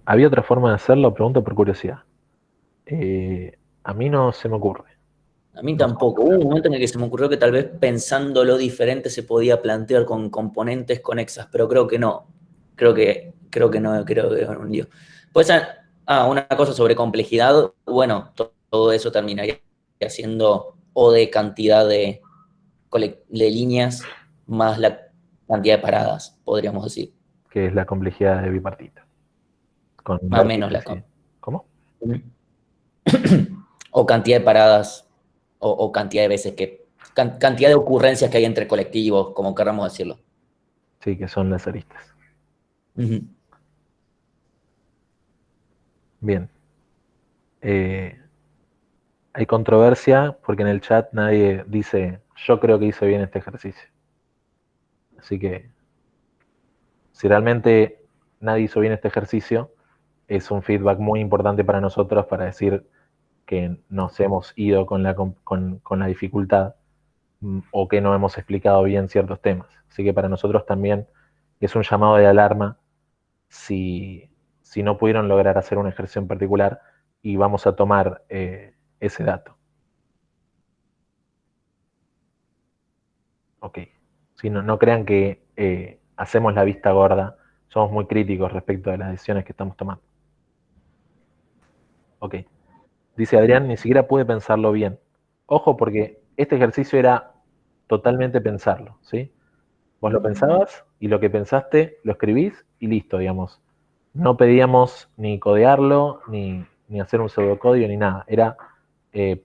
[SPEAKER 1] ¿Había otra forma de hacerlo? Pregunto por curiosidad. A mí no se me ocurre.
[SPEAKER 2] A mí
[SPEAKER 1] No sé.
[SPEAKER 2] tampoco. Hubo un momento en el que se me ocurrió que tal vez pensándolo diferente se podía plantear con componentes conexas, pero creo que no. Creo que no, creo que es un lío. Pues, una cosa sobre complejidad, bueno, todo eso terminaría siendo o de cantidad de líneas más la cantidad de paradas, podríamos decir.
[SPEAKER 1] Que es la complejidad de bipartito. Con
[SPEAKER 2] Más o menos
[SPEAKER 1] vértices y... ¿Cómo?
[SPEAKER 2] o cantidad de paradas, o cantidad de veces cantidad de ocurrencias que hay entre colectivos, como queramos decirlo.
[SPEAKER 1] Sí, que son las aristas.
[SPEAKER 2] Ujú.
[SPEAKER 1] Bien. Eh, Hay controversia porque en el chat nadie dice, yo creo que hice bien este ejercicio. Así que si realmente nadie hizo bien este ejercicio, es un feedback muy importante para nosotros para decir que nos hemos ido con la dificultad, o que no hemos explicado bien ciertos temas. Así que para nosotros también es un llamado de alarma si no pudieron lograr hacer un ejercicio en particular, y vamos a tomar ese dato. Ok. Si no, no crean que hacemos la vista gorda, somos muy críticos respecto de las decisiones que estamos tomando. Ok. Dice Adrián, ni siquiera pude pensarlo bien. Ojo, porque este ejercicio era totalmente pensarlo, ¿sí? Vos lo pensabas y lo que pensaste lo escribís y listo, digamos. No pedíamos ni codearlo, ni hacer un pseudocódigo, ni nada. Era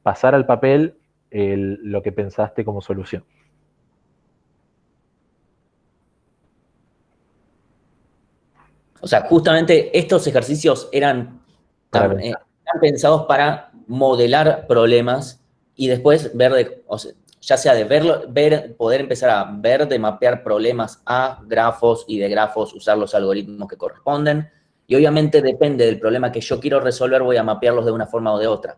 [SPEAKER 1] pasar al papel lo que pensaste como solución.
[SPEAKER 2] O sea, justamente estos ejercicios eran
[SPEAKER 1] Para pensar.
[SPEAKER 2] eran pensados para modelar problemas y después ver, o sea, ya sea de verlo, poder empezar a ver, de mapear problemas a grafos y de grafos usar los algoritmos que corresponden. Y obviamente depende del problema que yo quiero resolver, voy a mapearlos de una forma o de otra.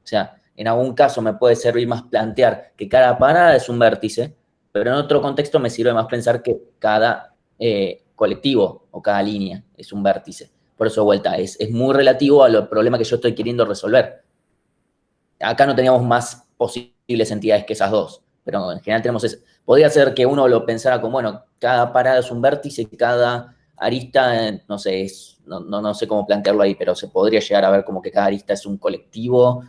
[SPEAKER 2] O sea, en algún caso me puede servir más plantear que cada parada es un vértice, pero en otro contexto me sirve más pensar que cada colectivo o cada línea es un vértice. Por eso, vuelta, es muy relativo al problema que yo estoy queriendo resolver. Acá no teníamos más posibles entidades que esas dos, pero en general tenemos eso. Podría ser que uno lo pensara como, bueno, cada parada es un vértice, cada arista, no sé, no sé cómo plantearlo ahí, pero se podría llegar a ver como que cada arista es un colectivo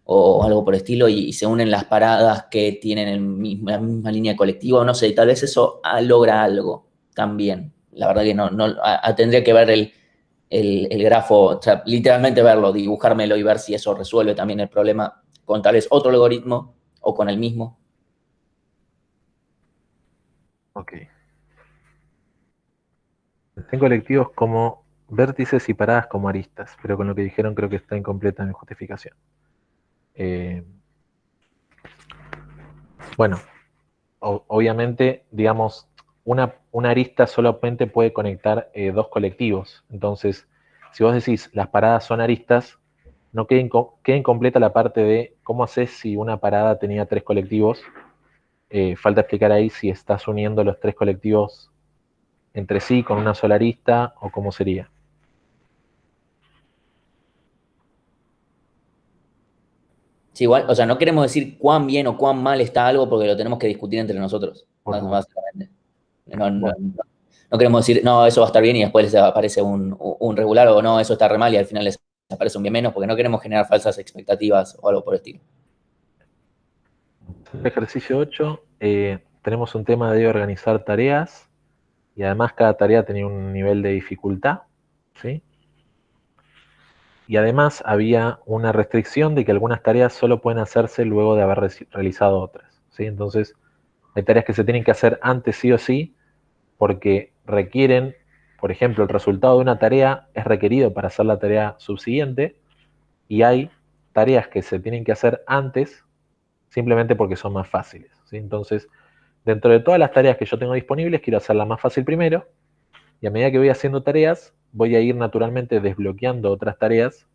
[SPEAKER 2] o algo por el estilo, y se unen las paradas que tienen la misma línea de colectivo, no sé, tal vez eso logra algo también. La verdad que tendría que ver el grafo, o sea, literalmente verlo, dibujármelo y ver si eso resuelve también el problema con tal vez otro algoritmo o con el mismo.
[SPEAKER 1] Ok. En colectivos como vértices y paradas como aristas, pero con lo que dijeron creo que está incompleta mi justificación. Eh, bueno, obviamente, digamos, una arista solamente puede conectar dos colectivos. Entonces, si vos decís las paradas son aristas, no queda incompleta la parte de cómo haces si una parada tenía tres colectivos. Falta explicar ahí si estás uniendo los tres colectivos entre sí con una sola arista o cómo sería.
[SPEAKER 2] Sí, igual, o sea, no queremos decir cuán bien o cuán mal está algo porque lo tenemos que discutir entre nosotros,
[SPEAKER 1] Por supuesto.
[SPEAKER 2] básicamente. No, no,
[SPEAKER 1] Bueno,
[SPEAKER 2] no queremos decir, no, eso va a estar bien y después les aparece un regular o no, eso está re mal y al final les aparece un bien menos porque no queremos generar falsas expectativas o algo por el estilo.
[SPEAKER 1] el ejercicio 8 tenemos un tema de organizar tareas y además cada tarea tenía un nivel de dificultad, ¿sí? Y además había una restricción de que algunas tareas solo pueden hacerse luego de haber realizado otras, ¿sí? Entonces, hay tareas que se tienen que hacer antes sí o sí porque requieren, por ejemplo, el resultado de una tarea es requerido para hacer la tarea subsiguiente y hay tareas que se tienen que hacer antes simplemente porque son más fáciles, ¿sí? Entonces, dentro de todas las tareas que yo tengo disponibles, quiero hacerla más fácil primero y a medida que voy haciendo tareas, voy a ir naturalmente desbloqueando otras tareas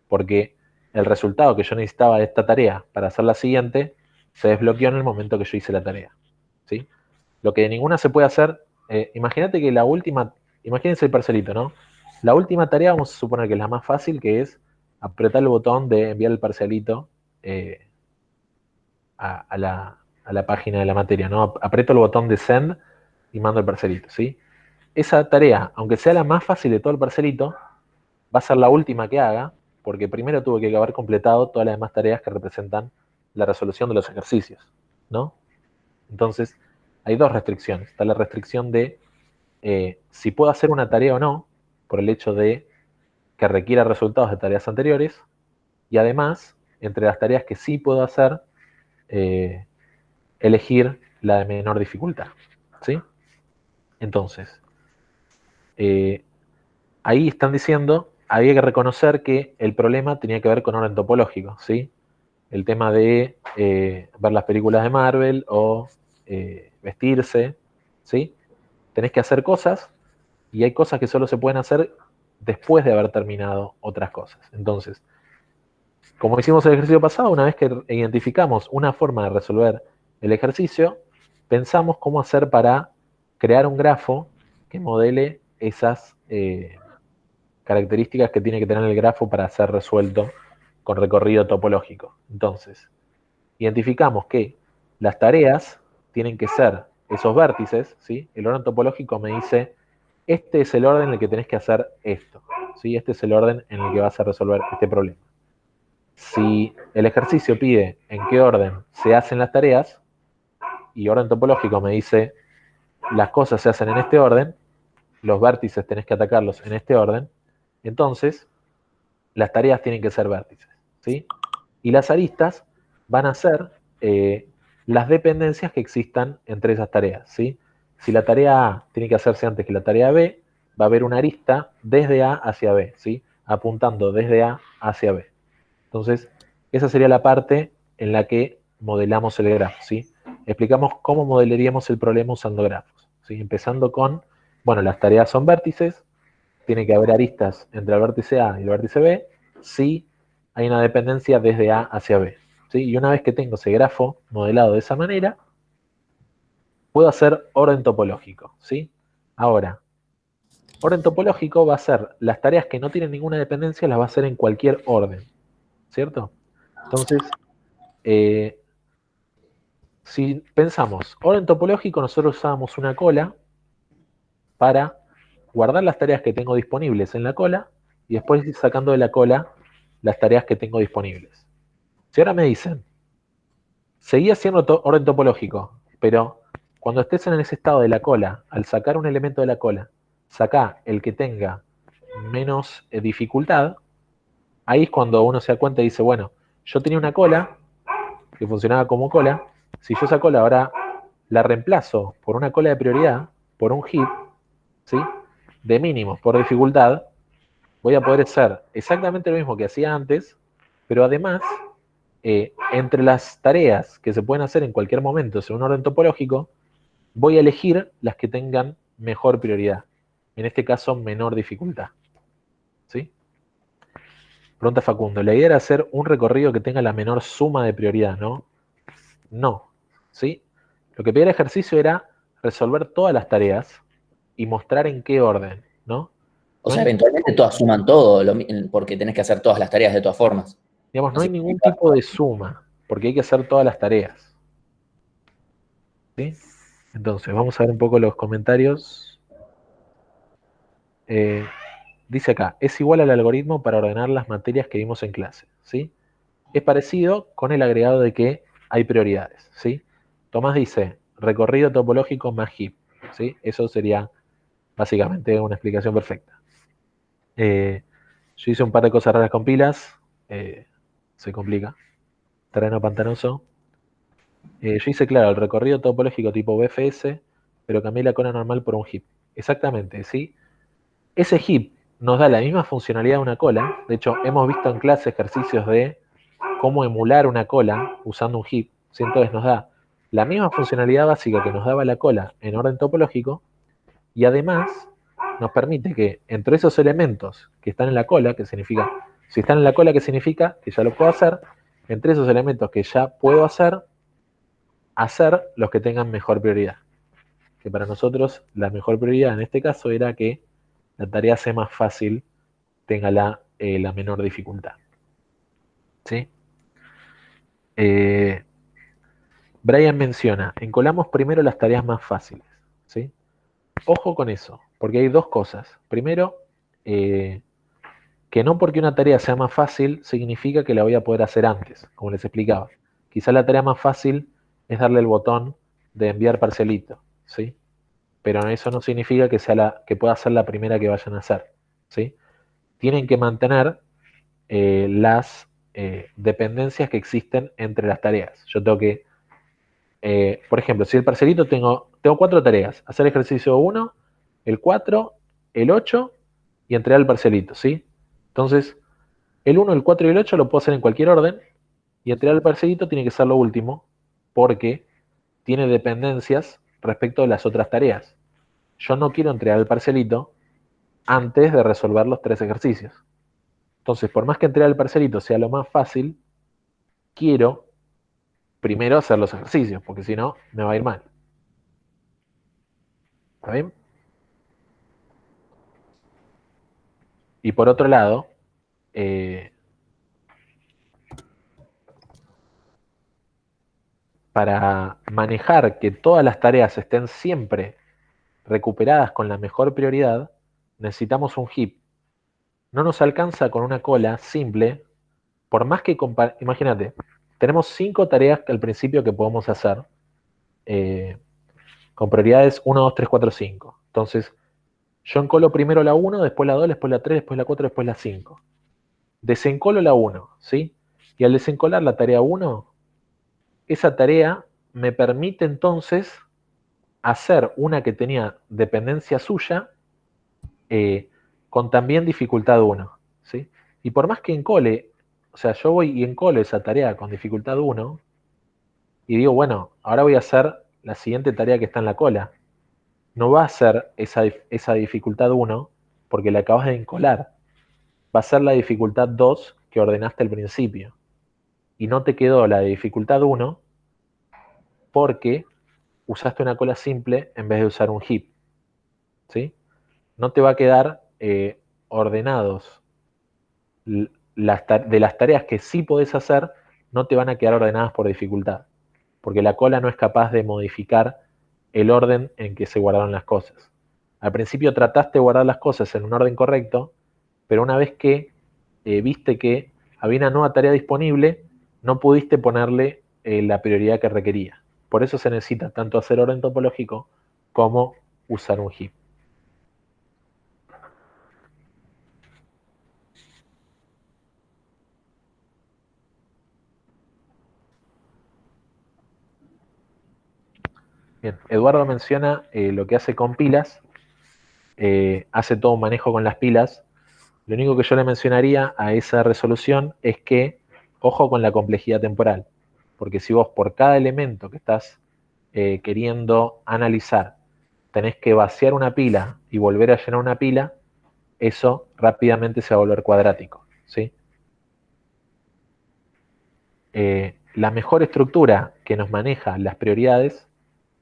[SPEAKER 1] porque el resultado que yo necesitaba de esta tarea para hacer la siguiente se desbloqueó en el momento que yo hice la tarea, ¿sí? Lo que de ninguna se puede hacer, imagínate que la última, imagínense el parcelito, ¿no? La última tarea vamos a suponer que es la más fácil, que es apretar el botón de enviar el parcialito eh, a la página de la materia, ¿no? Aprieto el botón de send y mando el parcelito, ¿sí? Esa tarea, aunque sea la más fácil de todo el parcelito, va a ser la última que haga, porque primero tuve que haber completado todas las demás tareas que representan la resolución de los ejercicios, ¿no? Entonces, hay dos restricciones. Está la restricción de si puedo hacer una tarea o no, por el hecho de que requiera resultados de tareas anteriores, y además, entre las tareas que sí puedo hacer, eh, elegir la de menor dificultad, ¿sí? Entonces, eh, ahí están diciendo, había que reconocer que el problema tenía que ver con orden topológico, ¿sí? El tema de ver las películas de Marvel o vestirse, ¿sí? Tenés que hacer cosas y hay cosas que solo se pueden hacer después de haber terminado otras cosas. Entonces, como hicimos el ejercicio pasado, una vez que identificamos una forma de resolver el ejercicio, pensamos cómo hacer para crear un grafo que modele esas características que tiene que tener el grafo para ser resuelto con recorrido topológico. Entonces, identificamos que las tareas tienen que ser esos vértices, ¿sí? El orden topológico me dice, este es el orden en el que tenés que hacer esto, ¿sí? Este es el orden en el que vas a resolver este problema. Si el ejercicio pide en qué orden se hacen las tareas, y orden topológico me dice las cosas se hacen en este orden, los vértices tenés que atacarlos en este orden, entonces las tareas tienen que ser vértices, ¿sí? Y las aristas van a ser las dependencias que existan entre esas tareas, ¿sí? Si la tarea A tiene que hacerse antes que la tarea B, va a haber una arista desde A hacia B, ¿sí? Apuntando desde A hacia B. Entonces, esa sería la parte en la que modelamos el grafo, ¿sí? Explicamos cómo modelaríamos el problema usando grafos, ¿sí? Empezando con, bueno, las tareas son vértices, tiene que haber aristas entre el vértice A y el vértice B, si hay una dependencia desde A hacia B, ¿sí? Y una vez que tengo ese grafo modelado de esa manera, puedo hacer orden topológico, ¿sí? Ahora, orden topológico va a ser las tareas que no tienen ninguna dependencia, las va a hacer en cualquier orden, ¿cierto? Entonces, si pensamos, orden topológico, nosotros usábamos una cola para guardar las tareas que tengo disponibles en la cola y después ir sacando de la cola las tareas que tengo disponibles. Si ahora me dicen, seguí haciendo orden topológico, pero cuando estés en ese estado de la cola, al sacar un elemento de la cola, saca el que tenga menos dificultad, ahí es cuando uno se da cuenta y dice, bueno, yo tenía una cola que funcionaba como cola, si yo esa cola ahora la reemplazo por una cola de prioridad, por un heap, ¿sí? De mínimos por dificultad, voy a poder hacer exactamente lo mismo que hacía antes, pero además, entre las tareas que se pueden hacer en cualquier momento según orden topológico, voy a elegir las que tengan mejor prioridad. En este caso, menor dificultad. ¿Sí? Pregunta Facundo, la idea era hacer un recorrido que tenga la menor suma de prioridad, ¿no? No. ¿Sí? Lo que pedía el ejercicio era resolver todas las tareas y mostrar en qué orden, ¿no?
[SPEAKER 2] O
[SPEAKER 1] No hay
[SPEAKER 2] sea,
[SPEAKER 1] ningún
[SPEAKER 2] eventualmente todas suman todo, porque tenés que hacer todas las tareas de todas formas.
[SPEAKER 1] Digamos,
[SPEAKER 2] No
[SPEAKER 1] no hay
[SPEAKER 2] sé.
[SPEAKER 1] ningún tipo de suma, porque hay que hacer todas las tareas. ¿Sí? Entonces, vamos a ver un poco los comentarios. Eh, dice acá, es igual al algoritmo para ordenar las materias que vimos en clase. ¿Sí? Es parecido con el agregado de que hay prioridades. ¿Sí? Tomás dice, recorrido topológico más heap. ¿Sí? Eso sería básicamente una explicación perfecta. Yo hice un par de cosas raras con pilas. Se complica. Terreno pantanoso. Yo hice, claro, el recorrido topológico tipo BFS, pero cambié la cola normal por un heap. Exactamente, ¿sí? Ese heap nos da la misma funcionalidad de una cola. De hecho, hemos visto en clase ejercicios de cómo emular una cola usando un heap. ¿Sí? Entonces nos da la misma funcionalidad básica que nos daba la cola en orden topológico y además nos permite que entre esos elementos que están en la cola, que significa, si están en la cola, ¿qué significa? Que ya lo puedo hacer. Entre esos elementos que ya puedo hacer los que tengan mejor prioridad. Que para nosotros la mejor prioridad en este caso era que la tarea sea más fácil, tenga la menor dificultad. ¿Sí? Eh, Brian menciona, encolamos primero las tareas más fáciles. ¿Sí? Ojo con eso, porque hay dos cosas. Primero, que no porque una tarea sea más fácil significa que la voy a poder hacer antes, como les explicaba. Quizá la tarea más fácil es darle el botón de enviar parcelito, ¿sí? Pero eso no significa que que pueda ser la primera que vayan a hacer, ¿sí? Tienen que mantener las dependencias que existen entre las tareas. Yo tengo que, por ejemplo, si el parcelito tengo cuatro tareas, hacer ejercicio 1, el 4, el 8 y entregar el parcelito, ¿sí? Entonces, el 1, el 4 y el 8 lo puedo hacer en cualquier orden y entregar el parcelito tiene que ser lo último porque tiene dependencias respecto de las otras tareas. Yo no quiero entregar el parcelito antes de resolver los tres ejercicios. Entonces, por más que entregar el parcelito sea lo más fácil, quiero primero hacer los ejercicios, porque si no, me va a ir mal. ¿Está bien? Y por otro lado, eh, para manejar que todas las tareas estén siempre recuperadas con la mejor prioridad, necesitamos un heap. No nos alcanza con una cola simple por más que, imagínate, tenemos 5 tareas al principio que podemos hacer, con prioridades 1, 2, 3, 4, 5. Entonces, yo encolo primero la 1, después la 2, después la 3, después la 4, después la 5. Desencolo la 1, ¿sí? Y al desencolar la tarea 1, esa tarea me permite entonces hacer una que tenía dependencia suya, con también dificultad 1, ¿sí? Y por más que encole, o sea, yo voy y encolo esa tarea con dificultad 1, y digo, bueno, ahora voy a hacer la siguiente tarea que está en la cola. No va a ser esa dificultad 1 porque la acabas de encolar. Va a ser la dificultad 2 que ordenaste al principio. Y no te quedó la de dificultad 1 porque usaste una cola simple en vez de usar un heap. ¿Sí? No te va a quedar ordenados. De las tareas que sí podés hacer, no te van a quedar ordenadas por dificultad. Porque la cola no es capaz de modificar el orden en que se guardaron las cosas. Al principio trataste de guardar las cosas en un orden correcto, pero una vez que viste que había una nueva tarea disponible, no pudiste ponerle la prioridad que requería. Por eso se necesita tanto hacer orden topológico como usar un heap. Bien, Eduardo menciona lo que hace con pilas, hace todo un manejo con las pilas. Lo único que yo le mencionaría a esa resolución es que, ojo con la complejidad temporal, porque si vos por cada elemento que estás queriendo analizar tenés que vaciar una pila y volver a llenar una pila, eso rápidamente se va a volver cuadrático, ¿sí? La mejor estructura que nos maneja las prioridades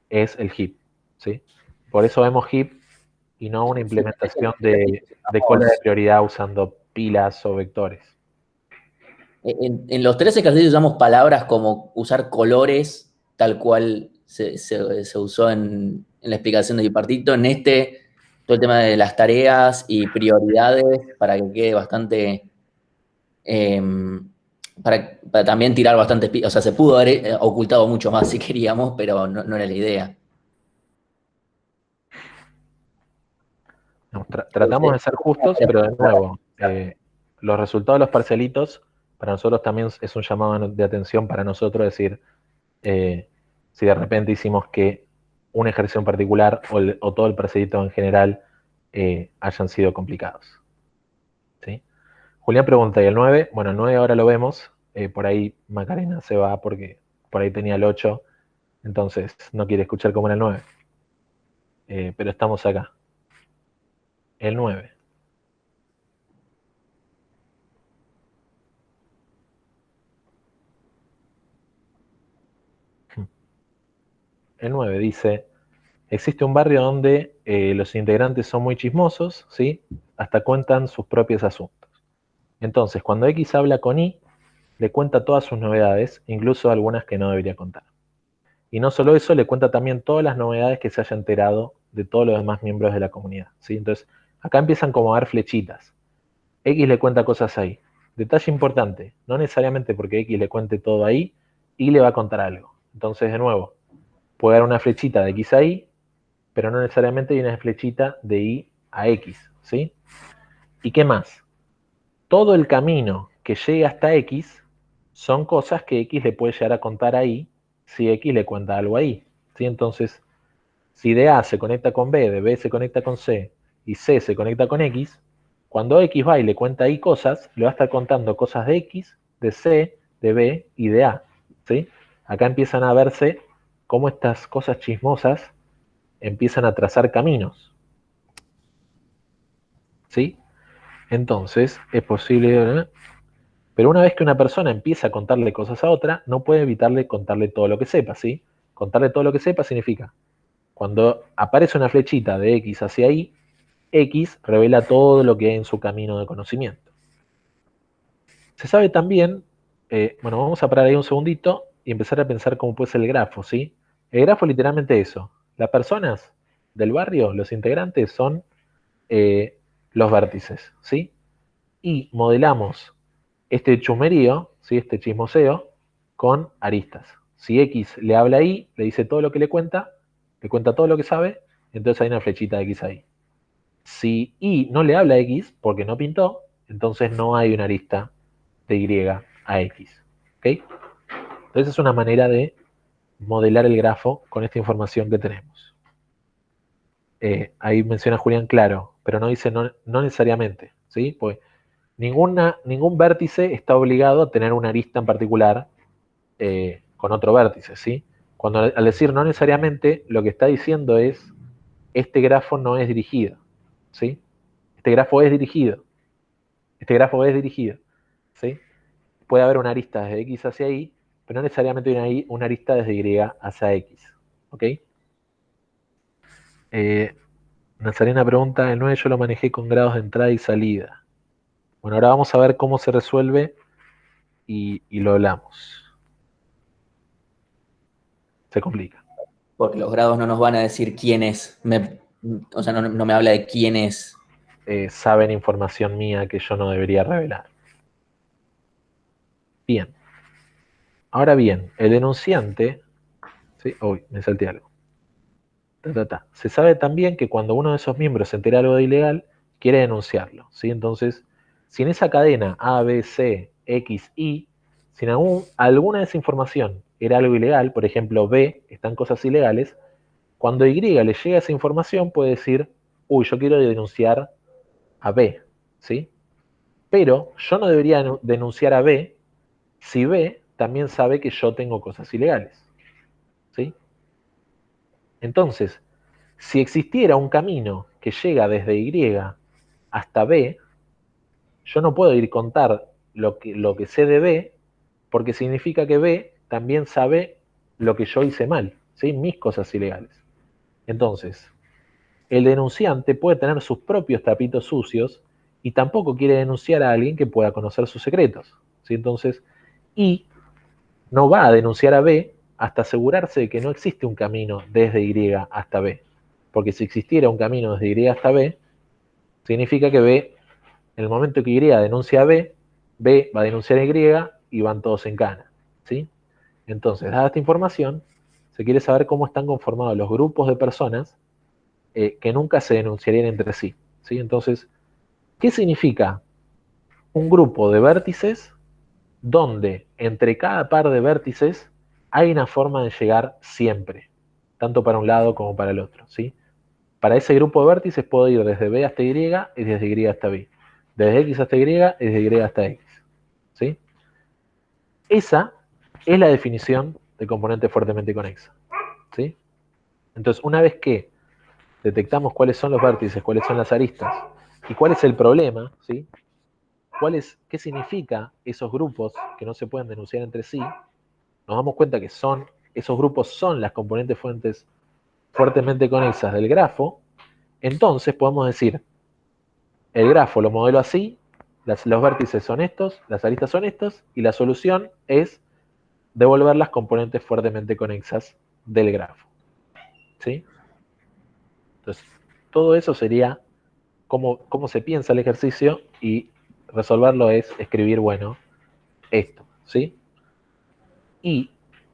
[SPEAKER 1] es el heap, ¿sí? Por eso vemos heap y no una implementación de cola de prioridad usando pilas o vectores.
[SPEAKER 2] En los 3 ejercicios usamos palabras como usar colores, tal cual se usó en la explicación de bipartito. En este, todo el tema de las tareas y prioridades, para que quede bastante, eh, para también tirar bastante, o sea, se pudo haber ocultado mucho más si queríamos, pero no era la idea.
[SPEAKER 1] Tratamos de ser justos, pero de nuevo, los resultados de los parcialitos para nosotros también es un llamado de atención para nosotros, decir, si de repente hicimos que un ejercicio en particular o todo el parcialito en general hayan sido complicados. ¿Sí? Julián pregunta, ¿y el 9? Bueno, el 9 ahora lo vemos, por ahí Macarena se va porque por ahí tenía el 8, entonces no quiere escuchar cómo era el 9. Pero estamos acá. El 9. El 9 dice, existe un barrio donde los integrantes son muy chismosos, ¿sí? Hasta cuentan sus propios asuntos. Entonces, cuando X habla con Y, le cuenta todas sus novedades, incluso algunas que no debería contar. Y no solo eso, le cuenta también todas las novedades que se haya enterado de todos los demás miembros de la comunidad, ¿sí? Entonces, acá empiezan como a dar flechitas. X le cuenta cosas ahí. Detalle importante, no necesariamente porque X le cuente todo ahí, Y le va a contar algo. Entonces, de nuevo, puede dar una flechita de X a Y, pero no necesariamente hay una flechita de Y a X, ¿sí? ¿Y qué más? Todo el camino que llega hasta X son cosas que X le puede llegar a contar a Y si X le cuenta algo a Y, ¿sí? Entonces, si de A se conecta con B, de B se conecta con C y C se conecta con X, cuando X va y le cuenta a Y cosas, le va a estar contando cosas de X, de C, de B y de A, ¿sí? Acá empiezan a verse cómo estas cosas chismosas empiezan a trazar caminos, ¿sí? Entonces, es posible, pero una vez que una persona empieza a contarle cosas a otra, no puede evitarle contarle todo lo que sepa, ¿sí? Contarle todo lo que sepa significa, cuando aparece una flechita de X hacia Y, X revela todo lo que hay en su camino de conocimiento. Se sabe también, bueno, vamos a parar ahí un segundito y empezar a pensar cómo puede ser el grafo, ¿sí? El grafo es literalmente eso. Las personas del barrio, los integrantes, son los vértices, ¿sí? Y modelamos este chumerío, ¿sí? Este chismoseo, con aristas. Si X le habla a Y, le dice todo lo que le cuenta todo lo que sabe, entonces hay una flechita de X ahí. Si Y no le habla a X porque no pintó, entonces no hay una arista de Y a X. ¿Ok? Entonces es una manera de modelar el grafo con esta información que tenemos. Ahí menciona Julián claro, pero no dice no necesariamente, ¿sí? Pues ningún vértice está obligado a tener una arista en particular con otro vértice, ¿sí? Cuando al decir no necesariamente, lo que está diciendo es este grafo no es dirigido, ¿sí? Este grafo es dirigido, ¿sí? Puede haber una arista desde X hacia Y, pero no necesariamente una arista desde Y hacia X, ¿ok? Nazarena pregunta, el 9 yo lo manejé con grados de entrada y salida. Bueno, ahora vamos a ver cómo se resuelve y lo hablamos. Se complica.
[SPEAKER 2] Porque los grados no nos van a decir quién es. O sea, no me habla de quién es.
[SPEAKER 1] Saben información mía que yo no debería revelar. Bien. Ahora bien, el denunciante... ¿sí? Uy, me salté algo. Se sabe también que cuando uno de esos miembros se entera algo de ilegal, quiere denunciarlo, ¿sí? Entonces, si en esa cadena A, B, C, X, Y, si en alguna de esa información era algo ilegal, por ejemplo, B están cosas ilegales, cuando Y le llega esa información puede decir, uy, yo quiero denunciar a B, ¿sí? Pero yo no debería denunciar a B si B también sabe que yo tengo cosas ilegales, ¿sí? Entonces, si existiera un camino que llega desde Y hasta B, yo no puedo ir a contar lo que sé de B, porque significa que B también sabe lo que yo hice mal, ¿sí? Mis cosas ilegales. Entonces, el denunciante puede tener sus propios trapitos sucios y tampoco quiere denunciar a alguien que pueda conocer sus secretos, ¿sí? Entonces, Y no va a denunciar a B hasta asegurarse de que no existe un camino desde Y hasta B. Porque si existiera un camino desde Y hasta B, significa que B, en el momento que Y denuncia a B, B va a denunciar a Y y van todos en cana, ¿sí? Entonces, dada esta información, se quiere saber cómo están conformados los grupos de personas que nunca se denunciarían entre sí, ¿sí? Entonces, ¿qué significa un grupo de vértices donde entre cada par de vértices hay una forma de llegar siempre, tanto para un lado como para el otro, ¿sí? Para ese grupo de vértices puedo ir desde B hasta Y y desde Y hasta B. Desde X hasta Y y desde Y hasta X, ¿sí? Esa es la definición de componente fuertemente conexa, ¿sí? Entonces, una vez que detectamos cuáles son los vértices, cuáles son las aristas y cuál es el problema, ¿sí? ¿Qué significa esos grupos que no se pueden denunciar entre sí? Nos damos cuenta que esos grupos son las componentes fuertemente conexas del grafo. Entonces podemos decir, el grafo lo modelo así, los vértices son estos, las aristas son estos, y la solución es devolver las componentes fuertemente conexas del grafo, ¿sí? Entonces, todo eso sería cómo se piensa el ejercicio, y resolverlo es escribir, bueno, esto, ¿sí? Y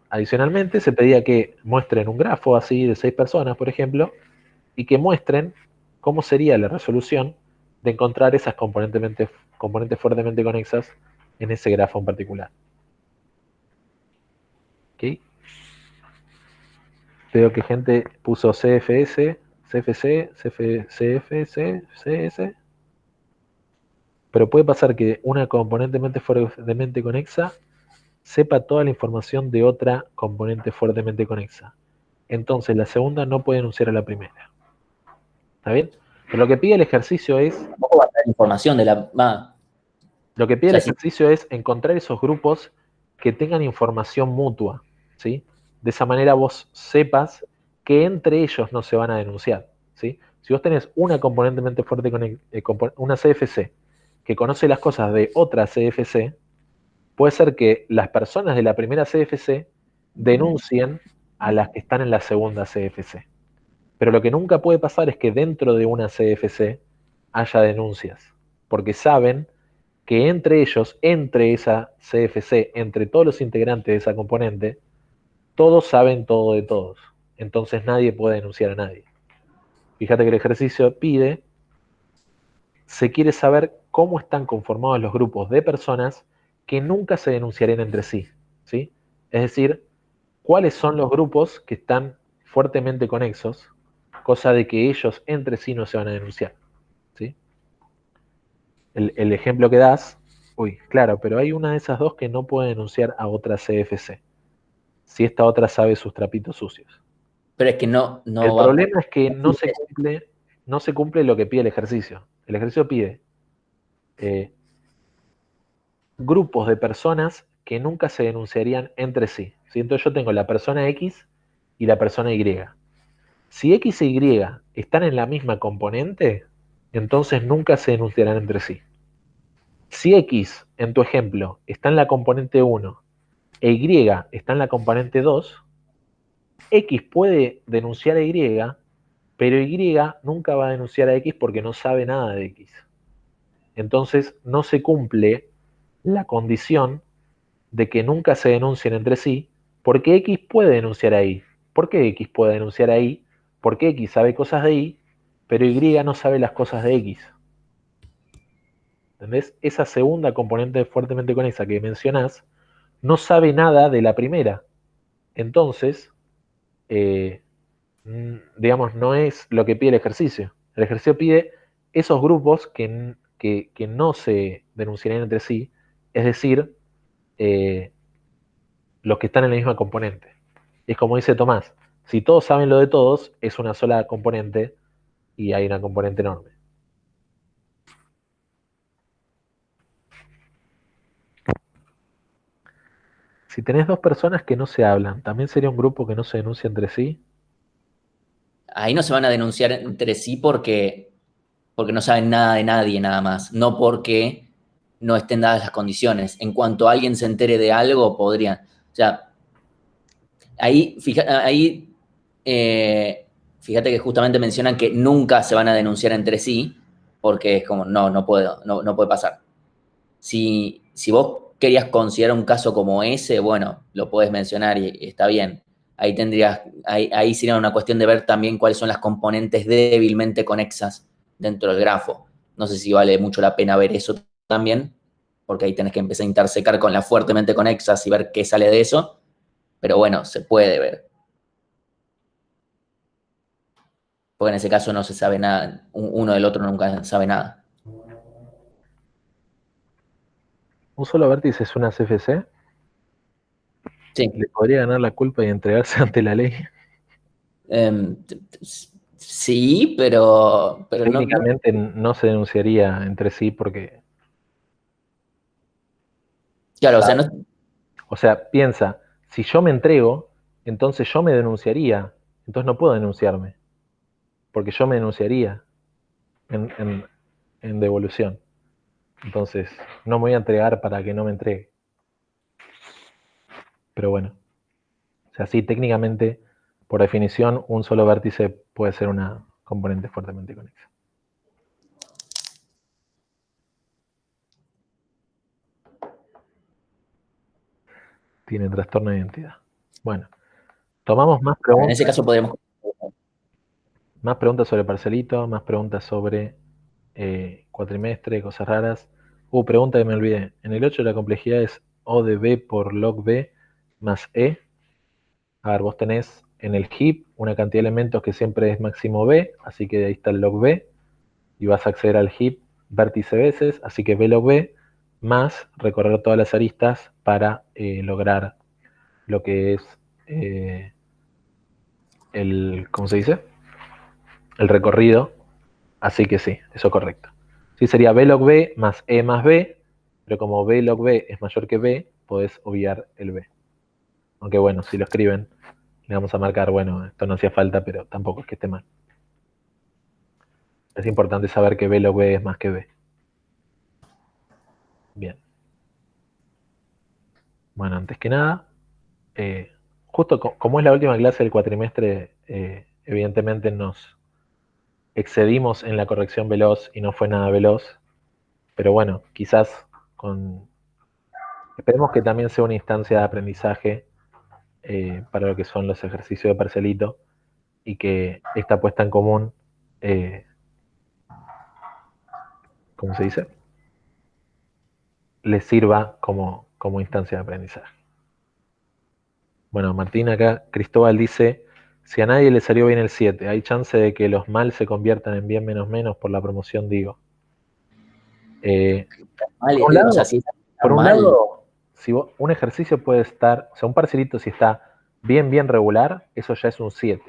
[SPEAKER 1] adicionalmente se pedía que muestren un grafo así de 6 personas, por ejemplo, y que muestren cómo sería la resolución de encontrar esas componentes fuertemente conexas en ese grafo en particular. ¿Okay? Veo que gente puso CFS, CFC, CFC, CS, pero puede pasar que una componente fuertemente conexa sepa toda la información de otra componente fuertemente conexa. Entonces la segunda no puede enunciar a la primera. ¿Está bien? Pero lo que pide el ejercicio es...
[SPEAKER 2] Tampoco va a dar información de la...
[SPEAKER 1] Lo que pide el ejercicio es encontrar esos grupos que tengan información mutua, ¿sí? De esa manera vos sepas que entre ellos no se van a denunciar, ¿sí? Si vos tenés una componentemente fuerte una CFC que conoce las cosas de otra CFC, puede ser que las personas de la primera CFC denuncien a las que están en la segunda CFC. Pero lo que nunca puede pasar es que dentro de una CFC haya denuncias, porque saben que entre ellos, entre esa CFC, entre todos los integrantes de esa componente, todos saben todo de todos. Entonces nadie puede denunciar a nadie. Fíjate que el ejercicio pide, se quiere saber cómo están conformados los grupos de personas que nunca se denunciarían entre sí, ¿sí? Es decir, cuáles son los grupos que están fuertemente conexos, cosa de que ellos entre sí no se van a denunciar, ¿sí? El ejemplo que das, uy, claro, pero hay una de esas dos que no puede denunciar a otra CFC, si esta otra sabe sus trapitos sucios.
[SPEAKER 2] Pero es que
[SPEAKER 1] El
[SPEAKER 2] no va.
[SPEAKER 1] problema es que no se cumple lo que pide el ejercicio. El ejercicio pide grupos de personas que nunca se denunciarían entre sí, ¿sí? Entonces yo tengo la persona X y la persona Y. Si X e Y están en la misma componente, entonces nunca se denunciarán entre sí. Si X, en tu ejemplo, está en la componente 1 e Y está en la componente 2, X puede denunciar a Y, pero Y nunca va a denunciar a X porque no sabe nada de X. Entonces no se cumple la condición de que nunca se denuncien entre sí, porque X puede denunciar a Y. ¿Por qué X puede denunciar a Y? Porque X sabe cosas de Y, pero Y no sabe las cosas de X. ¿Entendés? Esa segunda componente fuertemente conexa que mencionás no sabe nada de la primera. Entonces, digamos, no es lo que pide el ejercicio. El ejercicio pide esos grupos que no se denunciarían entre sí, es decir, eh, los que están en la misma componente. Es como dice Tomás, si todos saben lo de todos, es una sola componente y hay una componente enorme. Si tenés dos personas que no se hablan, ¿también sería un grupo que no se denuncia entre sí?
[SPEAKER 2] Ahí no se van a denunciar entre sí porque no saben nada de nadie nada más, no porque no estén dadas las condiciones. En cuanto alguien se entere de algo, podrían. O sea, fíjate que justamente mencionan que nunca se van a denunciar entre sí, porque es como, no puede pasar. Si vos querías considerar un caso como ese, bueno, lo puedes mencionar y está bien. Ahí sería una cuestión de ver también cuáles son las componentes débilmente conexas dentro del grafo. No sé si vale mucho la pena ver eso también, porque ahí tenés que empezar a intersecar con las fuertemente conexas y ver qué sale de eso, pero bueno, se puede ver. Porque en ese caso no se sabe nada, uno del otro nunca sabe nada.
[SPEAKER 1] ¿Un solo vértice es una CFC?
[SPEAKER 2] Sí.
[SPEAKER 1] ¿Le podría ganar la culpa y entregarse ante la ley?
[SPEAKER 2] Em, sí, pero no.
[SPEAKER 1] Técnicamente no se denunciaría entre sí porque,
[SPEAKER 2] Claro, o sea,
[SPEAKER 1] ¿sabes?
[SPEAKER 2] no.
[SPEAKER 1] O sea, piensa, si yo me entrego, entonces yo me denunciaría, entonces no puedo denunciarme, porque yo me denunciaría en, en- en devolución. Entonces, no me voy a entregar para que no me entregue. Pero bueno, o sea, sí, técnicamente, por definición, un solo vértice puede ser una componente fuertemente conexa. Tiene trastorno de identidad. Bueno, tomamos
[SPEAKER 2] En ese caso podríamos.
[SPEAKER 1] más preguntas sobre parcelito, más preguntas sobre cuatrimestre, cosas raras. Pregunta que me olvidé. En el 8 la complejidad es O de B por log B más E. A ver, vos tenés en el heap una cantidad de elementos que siempre es máximo B, así que ahí está el log B, y vas a acceder al heap vértice veces, así que B log B, más recorrer todas las aristas para lograr lo que es ¿cómo se dice? El recorrido, así que sí, eso es correcto. Sí, sería B log B más B, pero como B log B es mayor que B, podés obviar el B. Aunque bueno, si lo escriben, le vamos a marcar, bueno, esto no hacía falta, pero tampoco es que esté mal. Es importante saber que B log B es más que B. Bien. Bueno, antes que nada, justo como es la última clase del cuatrimestre, evidentemente nos excedimos en la corrección veloz y no fue nada veloz. Pero bueno, quizás Esperemos que también sea una instancia de aprendizaje para lo que son los ejercicios de parcelito y que esta puesta en común, ¿cómo se dice? Les sirva como instancia de aprendizaje. Bueno, Martín acá, Cristóbal dice, si a nadie le salió bien el 7, ¿hay chance de que los mal se conviertan en bien menos menos por la promoción, digo? Por un lado, si un ejercicio puede estar, o sea, un parcelito si está bien regular, eso ya es un 7.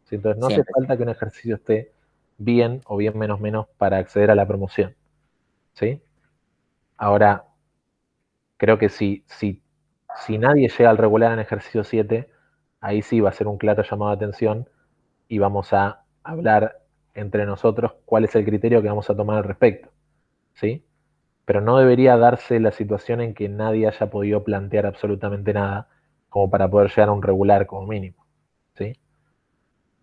[SPEAKER 1] ¿Sí? Entonces no hace falta que un ejercicio esté bien o bien menos menos para acceder a la promoción. ¿Sí? Ahora, creo que si nadie llega al regular en ejercicio 7, ahí sí va a ser un claro llamado de atención y vamos a hablar entre nosotros cuál es el criterio que vamos a tomar al respecto. ¿Sí? Pero no debería darse la situación en que nadie haya podido plantear absolutamente nada como para poder llegar a un regular como mínimo. ¿Sí?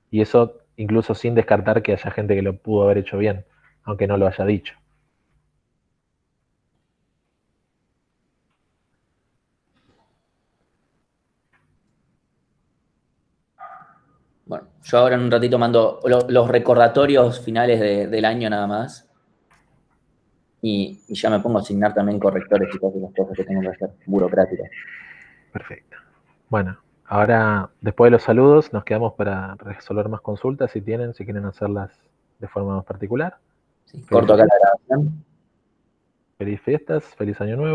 [SPEAKER 1] Y eso incluso sin descartar que haya gente que lo pudo haber hecho bien, aunque no lo haya dicho.
[SPEAKER 2] Bueno, yo ahora en un ratito mando los recordatorios finales del año nada más. Y ya me pongo a asignar también correctores y todas las cosas que tengo que hacer, burocráticas.
[SPEAKER 1] Perfecto. Bueno, ahora después de los saludos nos quedamos para resolver más consultas si quieren hacerlas de forma más particular.
[SPEAKER 2] Sí, corto acá la grabación.
[SPEAKER 1] Feliz fiestas, feliz año nuevo.